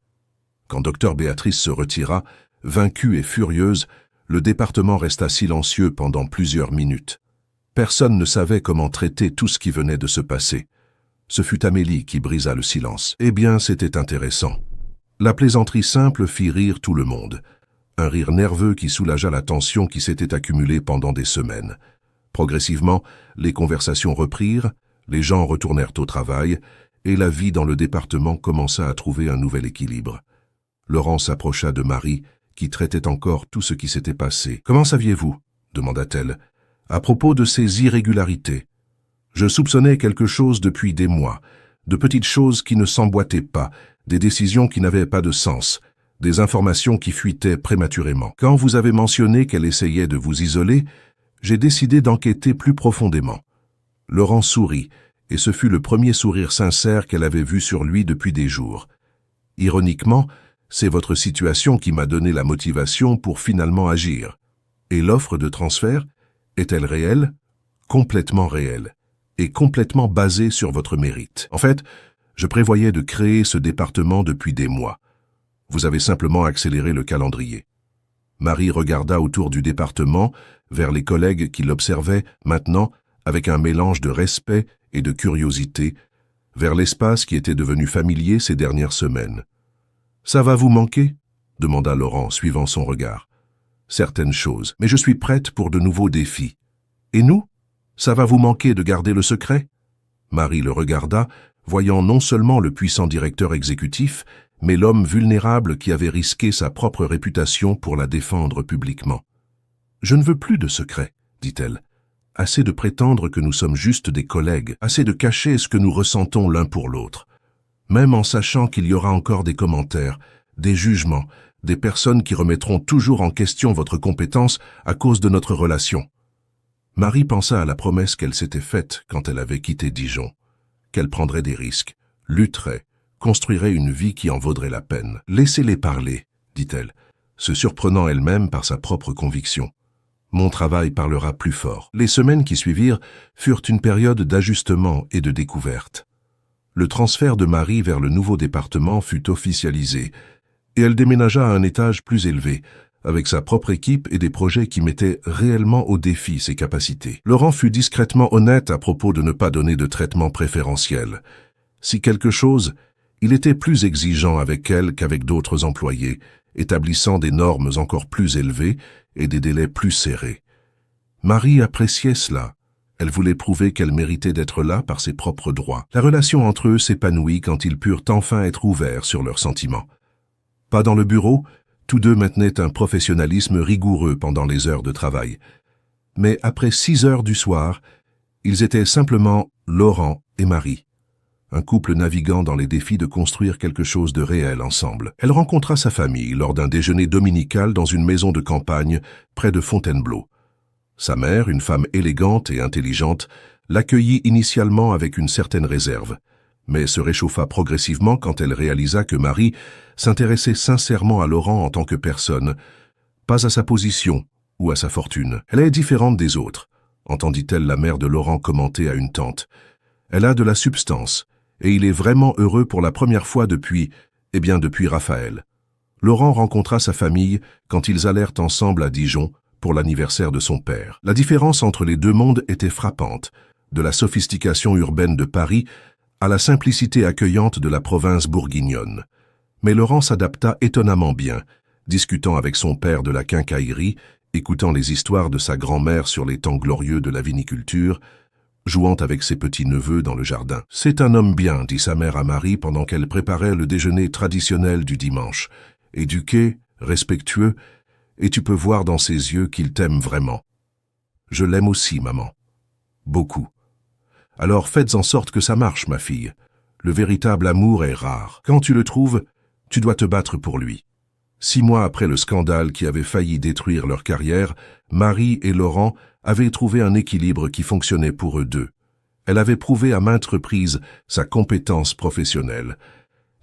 Quand docteur Béatrice se retira, vaincue et furieuse, le département resta silencieux pendant plusieurs minutes. Personne ne savait comment traiter tout ce qui venait de se passer. Ce fut Amélie qui brisa le silence. Eh bien, c'était intéressant. La plaisanterie simple fit rire tout le monde. Un rire nerveux qui soulagea la tension qui s'était accumulée pendant des semaines. Progressivement, les conversations reprirent, les gens retournèrent au travail, et la vie dans le département commença à trouver un nouvel équilibre. Laurent s'approcha de Marie, qui traitait encore tout ce qui s'était passé. « Comment saviez-vous » demanda-t-elle. « À propos de ces irrégularités. Je soupçonnais quelque chose depuis des mois, de petites choses qui ne s'emboîtaient pas, des décisions qui n'avaient pas de sens, des informations qui fuitaient prématurément. Quand vous avez mentionné qu'elle essayait de vous isoler, j'ai décidé d'enquêter plus profondément. » Laurent sourit, et ce fut le premier sourire sincère qu'elle avait vu sur lui depuis des jours. Ironiquement, c'est votre situation qui m'a donné la motivation pour finalement agir. Et l'offre de transfert, est-elle réelle? Complètement réelle. Et complètement basée sur votre mérite. En fait, je prévoyais de créer ce département depuis des mois. Vous avez simplement accéléré le calendrier. Marie regarda autour du département, vers les collègues qui l'observaient maintenant avec un mélange de respect et de curiosité, vers l'espace qui était devenu familier ces dernières semaines. « Ça va vous manquer » demanda Laurent, suivant son regard. « Certaines choses, mais je suis prête pour de nouveaux défis. Et nous ? Ça va vous manquer de garder le secret ?» Marie le regarda, voyant non seulement le puissant directeur exécutif, mais l'homme vulnérable qui avait risqué sa propre réputation pour la défendre publiquement. « Je ne veux plus de secret, » dit-elle. « Assez de prétendre que nous sommes juste des collègues, assez de cacher ce que nous ressentons l'un pour l'autre. Même en sachant qu'il y aura encore des commentaires, des jugements, des personnes qui remettront toujours en question votre compétence à cause de notre relation. » Marie pensa à la promesse qu'elle s'était faite quand elle avait quitté Dijon, qu'elle prendrait des risques, lutterait, construirait une vie qui en vaudrait la peine. « Laissez-les parler, » dit-elle, se surprenant elle-même par sa propre conviction. « Mon travail parlera plus fort. » Les semaines qui suivirent furent une période d'ajustement et de découverte. Le transfert de Marie vers le nouveau département fut officialisé, et elle déménagea à un étage plus élevé, avec sa propre équipe et des projets qui mettaient réellement au défi ses capacités. Laurent fut discrètement honnête à propos de ne pas donner de traitement préférentiel. Si quelque chose, Il était plus exigeant avec elle qu'avec d'autres employés, établissant des normes encore plus élevées et des délais plus serrés. Marie appréciait cela. Elle voulait prouver qu'elle méritait d'être là par ses propres droits. La relation entre eux s'épanouit quand ils purent enfin être ouverts sur leurs sentiments. Pas dans le bureau, tous deux maintenaient un professionnalisme rigoureux pendant les heures de travail. Mais après 6 heures du soir, ils étaient simplement Laurent et Marie, un couple naviguant dans les défis de construire quelque chose de réel ensemble. Elle rencontra sa famille lors d'un déjeuner dominical dans une maison de campagne près de Fontainebleau. Sa mère, une femme élégante et intelligente, l'accueillit initialement avec une certaine réserve, mais se réchauffa progressivement quand elle réalisa que Marie s'intéressait sincèrement à Laurent en tant que personne, pas à sa position ou à sa fortune. Elle est différente des autres, entendit-elle la mère de Laurent commenter à une tante. Elle a de la substance, et il est vraiment heureux pour la première fois depuis Raphaël. Laurent rencontra sa famille quand ils allèrent ensemble à Dijon pour l'anniversaire de son père. La différence entre les deux mondes était frappante, de la sophistication urbaine de Paris à la simplicité accueillante de la province bourguignonne. Mais Laurent s'adapta étonnamment bien, discutant avec son père de la quincaillerie, écoutant les histoires de sa grand-mère sur les temps glorieux de la viniculture, jouant avec ses petits-neveux dans le jardin. « C'est un homme bien », dit sa mère à Marie pendant qu'elle préparait le déjeuner traditionnel du dimanche. « Éduqué, respectueux, et tu peux voir dans ses yeux qu'il t'aime vraiment. »« Je l'aime aussi, maman. Beaucoup. »« Alors faites en sorte que ça marche, ma fille. Le véritable amour est rare. Quand tu le trouves, tu dois te battre pour lui. » 6 mois après le scandale qui avait failli détruire leur carrière, Marie et Laurent avaient trouvé un équilibre qui fonctionnait pour eux deux. Elle avait prouvé à maintes reprises sa compétence professionnelle,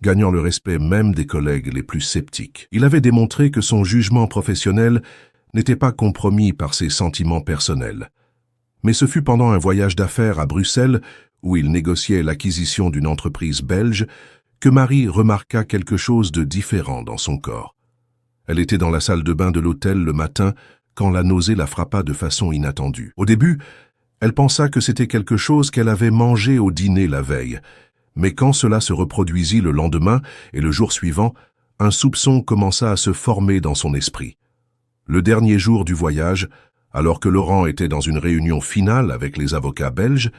gagnant le respect même des collègues les plus sceptiques. Il avait démontré que son jugement professionnel n'était pas compromis par ses sentiments personnels. Mais ce fut pendant un voyage d'affaires à Bruxelles, où il négociait l'acquisition d'une entreprise belge, que Marie remarqua quelque chose de différent dans son corps. Elle était dans la salle de bain de l'hôtel le matin quand la nausée la frappa de façon inattendue. Au début, elle pensa que c'était quelque chose qu'elle avait mangé au dîner la veille, mais quand cela se reproduisit le lendemain et le jour suivant, un soupçon commença à se former dans son esprit. Le dernier jour du voyage, alors que Laurent était dans une réunion finale avec les avocats belges,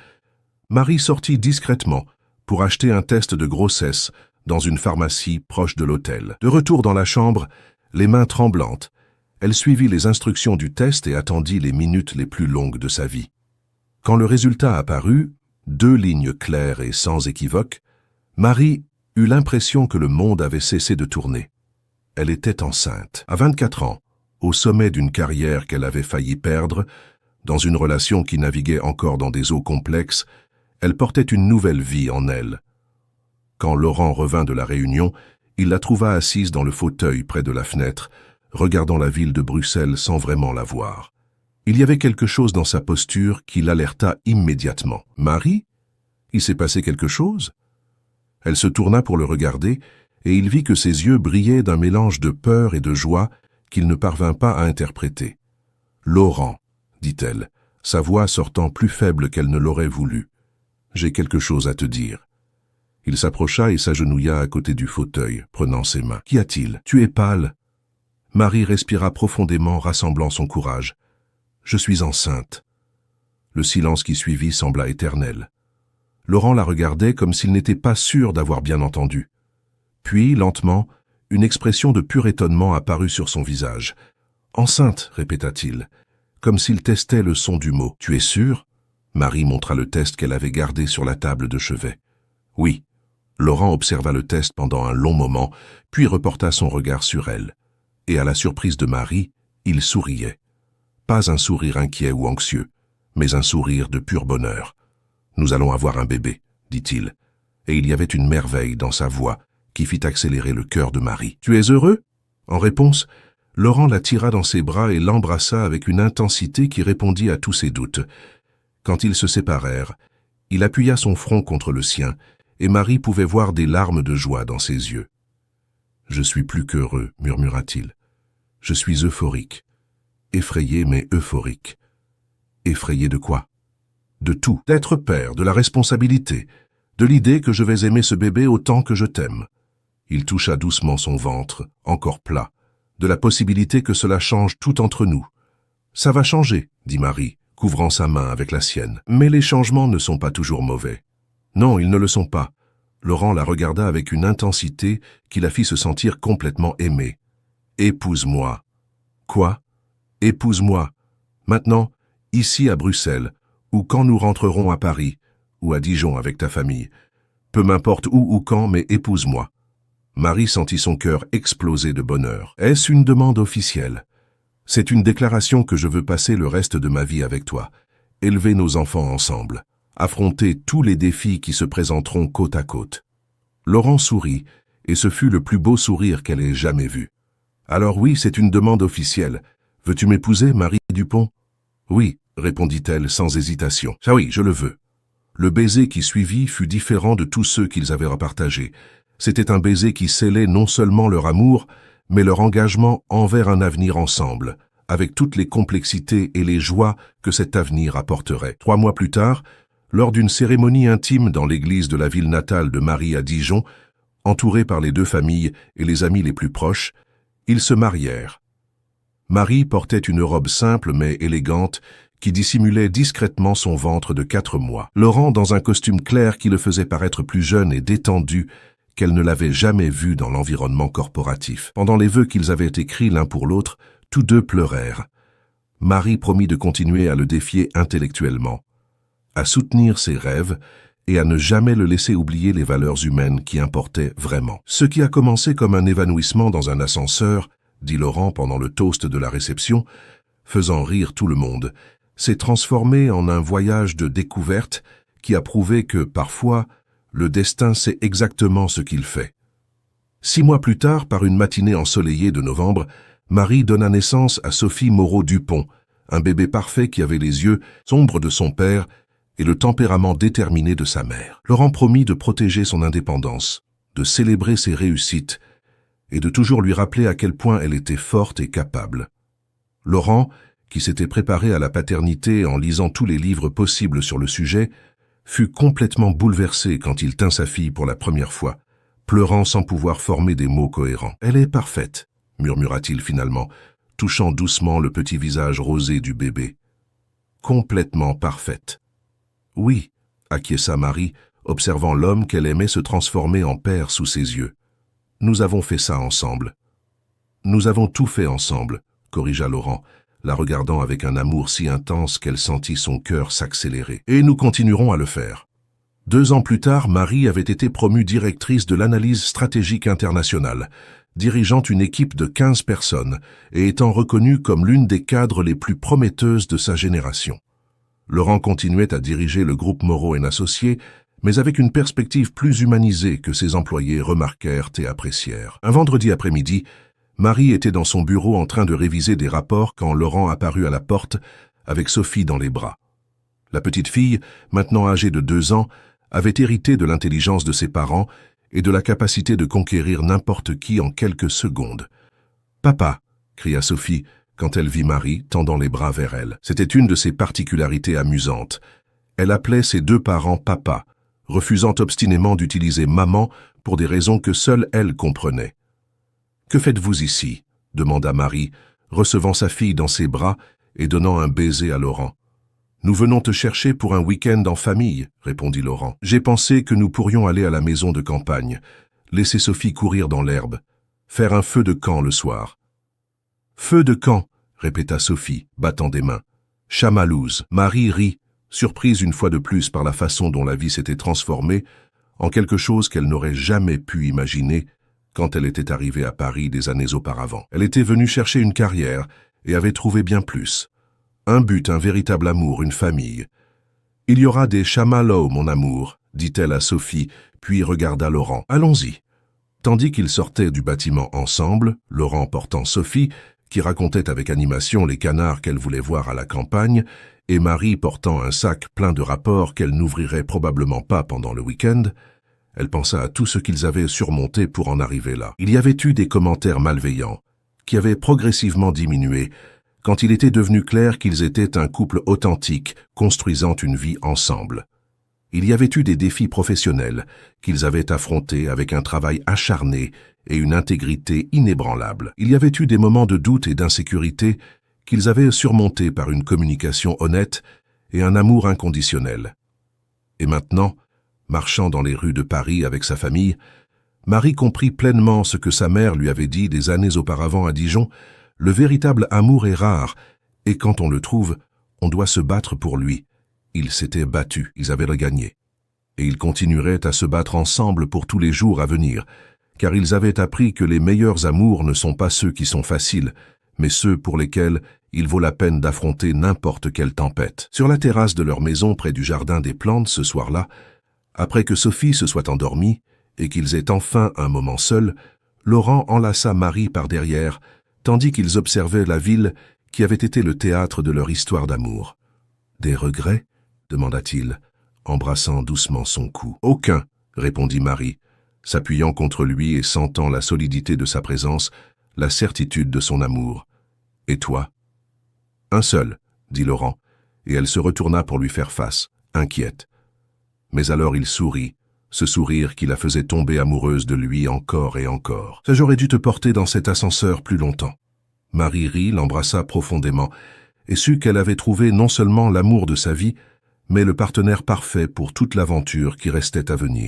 Marie sortit discrètement pour acheter un test de grossesse dans une pharmacie proche de l'hôtel. De retour dans la chambre, les mains tremblantes, elle suivit les instructions du test et attendit les minutes les plus longues de sa vie. Quand le résultat apparut, 2 lignes claires et sans équivoque, Marie eut l'impression que le monde avait cessé de tourner. Elle était enceinte. À 24 ans, au sommet d'une carrière qu'elle avait failli perdre, dans une relation qui naviguait encore dans des eaux complexes, elle portait une nouvelle vie en elle. Quand Laurent revint de la réunion, il la trouva assise dans le fauteuil près de la fenêtre, regardant la ville de Bruxelles sans vraiment la voir. Il y avait quelque chose dans sa posture qui l'alerta immédiatement. « Marie ? Il s'est passé quelque chose ?» Elle se tourna pour le regarder, et il vit que ses yeux brillaient d'un mélange de peur et de joie qu'il ne parvint pas à interpréter. « Laurent, » dit-elle, sa voix sortant plus faible qu'elle ne l'aurait voulu. « J'ai quelque chose à te dire. » Il s'approcha et s'agenouilla à côté du fauteuil, prenant ses mains. « Qu'y a-t-il ? Tu es pâle. » Marie respira profondément, rassemblant son courage. « Je suis enceinte. » Le silence qui suivit sembla éternel. Laurent la regardait comme s'il n'était pas sûr d'avoir bien entendu. Puis, lentement, une expression de pur étonnement apparut sur son visage. « Enceinte, » répéta-t-il, comme s'il testait le son du mot. « Tu es sûre ?» Marie montra le test qu'elle avait gardé sur la table de chevet. « Oui. » Laurent observa le test pendant un long moment, puis reporta son regard sur elle. Et à la surprise de Marie, il souriait. Pas un sourire inquiet ou anxieux, mais un sourire de pur bonheur. « Nous allons avoir un bébé, » dit-il, et il y avait une merveille dans sa voix qui fit accélérer le cœur de Marie. « Tu es heureux ?» En réponse, Laurent la tira dans ses bras et l'embrassa avec une intensité qui répondit à tous ses doutes. Quand ils se séparèrent, il appuya son front contre le sien, et Marie pouvait voir des larmes de joie dans ses yeux. « Je suis plus qu'heureux, » murmura-t-il. « Je suis euphorique. Effrayé mais euphorique. » Effrayé de quoi ? De tout. D'être père, de la responsabilité, De l'idée que je vais aimer ce bébé autant que je t'aime. Il toucha doucement son ventre, encore plat, de la possibilité que cela change tout entre nous. Ça va changer, dit Marie, couvrant sa main avec la sienne. Mais les changements ne sont pas toujours mauvais. Non, ils ne le sont pas. Laurent la regarda avec une intensité qui la fit se sentir complètement aimée. Épouse-moi. Quoi? Épouse-moi. Maintenant, ici à Bruxelles, ou quand nous rentrerons à Paris, ou à Dijon avec ta famille. Peu m'importe où ou quand, mais épouse-moi. Marie sentit son cœur exploser de bonheur. Est-ce une demande officielle? C'est une déclaration que je veux passer le reste de ma vie avec toi. Élever nos enfants ensemble. Affronter tous les défis qui se présenteront côte à côte. Laurent sourit, et ce fut le plus beau sourire qu'elle ait jamais vu. Alors oui, c'est une demande officielle. Veux-tu m'épouser, Marie Dupont? Oui, répondit-elle sans hésitation. Ah oui, je le veux. Le baiser qui suivit fut différent de tous ceux qu'ils avaient repartagés. C'était un baiser qui scellait non seulement leur amour, mais leur engagement envers un avenir ensemble, avec toutes les complexités et les joies que cet avenir apporterait. 3 mois plus tard, lors d'une cérémonie intime dans l'église de la ville natale de Marie à Dijon, entourés par les 2 familles et les amis les plus proches, ils se marièrent. Marie portait une robe simple mais élégante qui dissimulait discrètement son ventre de 4 mois. Laurent dans un costume clair qui le faisait paraître plus jeune et détendu qu'elle ne l'avait jamais vu dans l'environnement corporatif. Pendant les vœux qu'ils avaient écrits l'un pour l'autre, tous 2 pleurèrent. Marie promit de continuer à le défier intellectuellement, à soutenir ses rêves et à ne jamais le laisser oublier les valeurs humaines qui importaient vraiment. Ce qui a commencé comme un évanouissement dans un ascenseur, dit Laurent pendant le toast de la réception, faisant rire tout le monde, s'est transformé en un voyage de découverte qui a prouvé que, parfois, le destin sait exactement ce qu'il fait. 6 mois plus tard, par une matinée ensoleillée de novembre, Marie donna naissance à Sophie Moreau-Dupont, un bébé parfait qui avait les yeux sombres de son père et le tempérament déterminé de sa mère. Laurent promit de protéger son indépendance, de célébrer ses réussites et de toujours lui rappeler à quel point elle était forte et capable. Laurent, qui s'était préparé à la paternité en lisant tous les livres possibles sur le sujet, fut complètement bouleversé quand il tint sa fille pour la première fois, pleurant sans pouvoir former des mots cohérents. « Elle est parfaite », murmura-t-il finalement, touchant doucement le petit visage rosé du bébé. « Complètement parfaite. »« Oui », acquiesça Marie, observant l'homme qu'elle aimait se transformer en père sous ses yeux. « Nous avons fait ça ensemble. »« Nous avons tout fait ensemble », corrigea Laurent, la regardant avec un amour si intense qu'elle sentit son cœur s'accélérer. « Et nous continuerons à le faire. » 2 ans plus tard, Marie avait été promue directrice de l'analyse stratégique internationale, dirigeant une équipe de 15 personnes et étant reconnue comme l'une des cadres les plus prometteuses de sa génération. Laurent continuait à diriger le groupe Moreau & Associés, mais avec une perspective plus humanisée que ses employés remarquèrent et apprécièrent. Un vendredi après-midi, Marie était dans son bureau en train de réviser des rapports quand Laurent apparut à la porte avec Sophie dans les bras. La petite fille, maintenant âgée de 2 ans, avait hérité de l'intelligence de ses parents et de la capacité de conquérir n'importe qui en quelques secondes. « Papa !» cria Sophie quand elle vit Marie tendant les bras vers elle. C'était une de ses particularités amusantes. Elle appelait ses 2 parents « papa », refusant obstinément d'utiliser « maman » pour des raisons que seule elle comprenait. « Que faites-vous ici ?» demanda Marie, recevant sa fille dans ses bras et donnant un baiser à Laurent. « Nous venons te chercher pour un week-end en famille, » répondit Laurent. « J'ai pensé que nous pourrions aller à la maison de campagne, laisser Sophie courir dans l'herbe, faire un feu de camp le soir. »« Feu de camp » répéta Sophie, battant des mains. « Chamalouse !» Marie rit, surprise une fois de plus par la façon dont la vie s'était transformée en quelque chose qu'elle n'aurait jamais pu imaginer quand elle était arrivée à Paris des années auparavant. Elle était venue chercher une carrière et avait trouvé bien plus. Un but, un véritable amour, une famille. « Il y aura des chamallows, mon amour, » dit-elle à Sophie, puis regarda Laurent. « Allons-y. » Tandis qu'ils sortaient du bâtiment ensemble, Laurent portant Sophie, qui racontait avec animation les canards qu'elle voulait voir à la campagne, et Marie portant un sac plein de rapports qu'elle n'ouvrirait probablement pas pendant le week-end, elle pensa à tout ce qu'ils avaient surmonté pour en arriver là. Il y avait eu des commentaires malveillants, qui avaient progressivement diminué, quand il était devenu clair qu'ils étaient un couple authentique, construisant une vie ensemble. Il y avait eu des défis professionnels qu'ils avaient affrontés avec un travail acharné et une intégrité inébranlable. Il y avait eu des moments de doute et d'insécurité qu'ils avaient surmontés par une communication honnête et un amour inconditionnel. Et maintenant, marchant dans les rues de Paris avec sa famille, Marie comprit pleinement ce que sa mère lui avait dit des années auparavant à Dijon: le véritable amour est rare, et quand on le trouve, on doit se battre pour lui. Ils s'étaient battus, ils avaient le gagné. Et ils continueraient à se battre ensemble pour tous les jours à venir, car ils avaient appris que les meilleurs amours ne sont pas ceux qui sont faciles, mais ceux pour lesquels il vaut la peine d'affronter n'importe quelle tempête. Sur la terrasse de leur maison près du jardin des plantes ce soir-là, après que Sophie se soit endormie et qu'ils aient enfin un moment seuls, Laurent enlaça Marie par derrière, tandis qu'ils observaient la ville qui avait été le théâtre de leur histoire d'amour. « Des regrets ?» demanda-t-il, embrassant doucement son cou. « Aucun !» répondit Marie, s'appuyant contre lui et sentant la solidité de sa présence, la certitude de son amour. « Et toi ?»« Un seul, » dit Laurent, et elle se retourna pour lui faire face, inquiète. Mais alors il sourit, ce sourire qui la faisait tomber amoureuse de lui encore et encore. « J'aurais dû te porter dans cet ascenseur plus longtemps. » Marie rit, l'embrassa profondément, et sut qu'elle avait trouvé non seulement l'amour de sa vie, mais le partenaire parfait pour toute l'aventure qui restait à venir.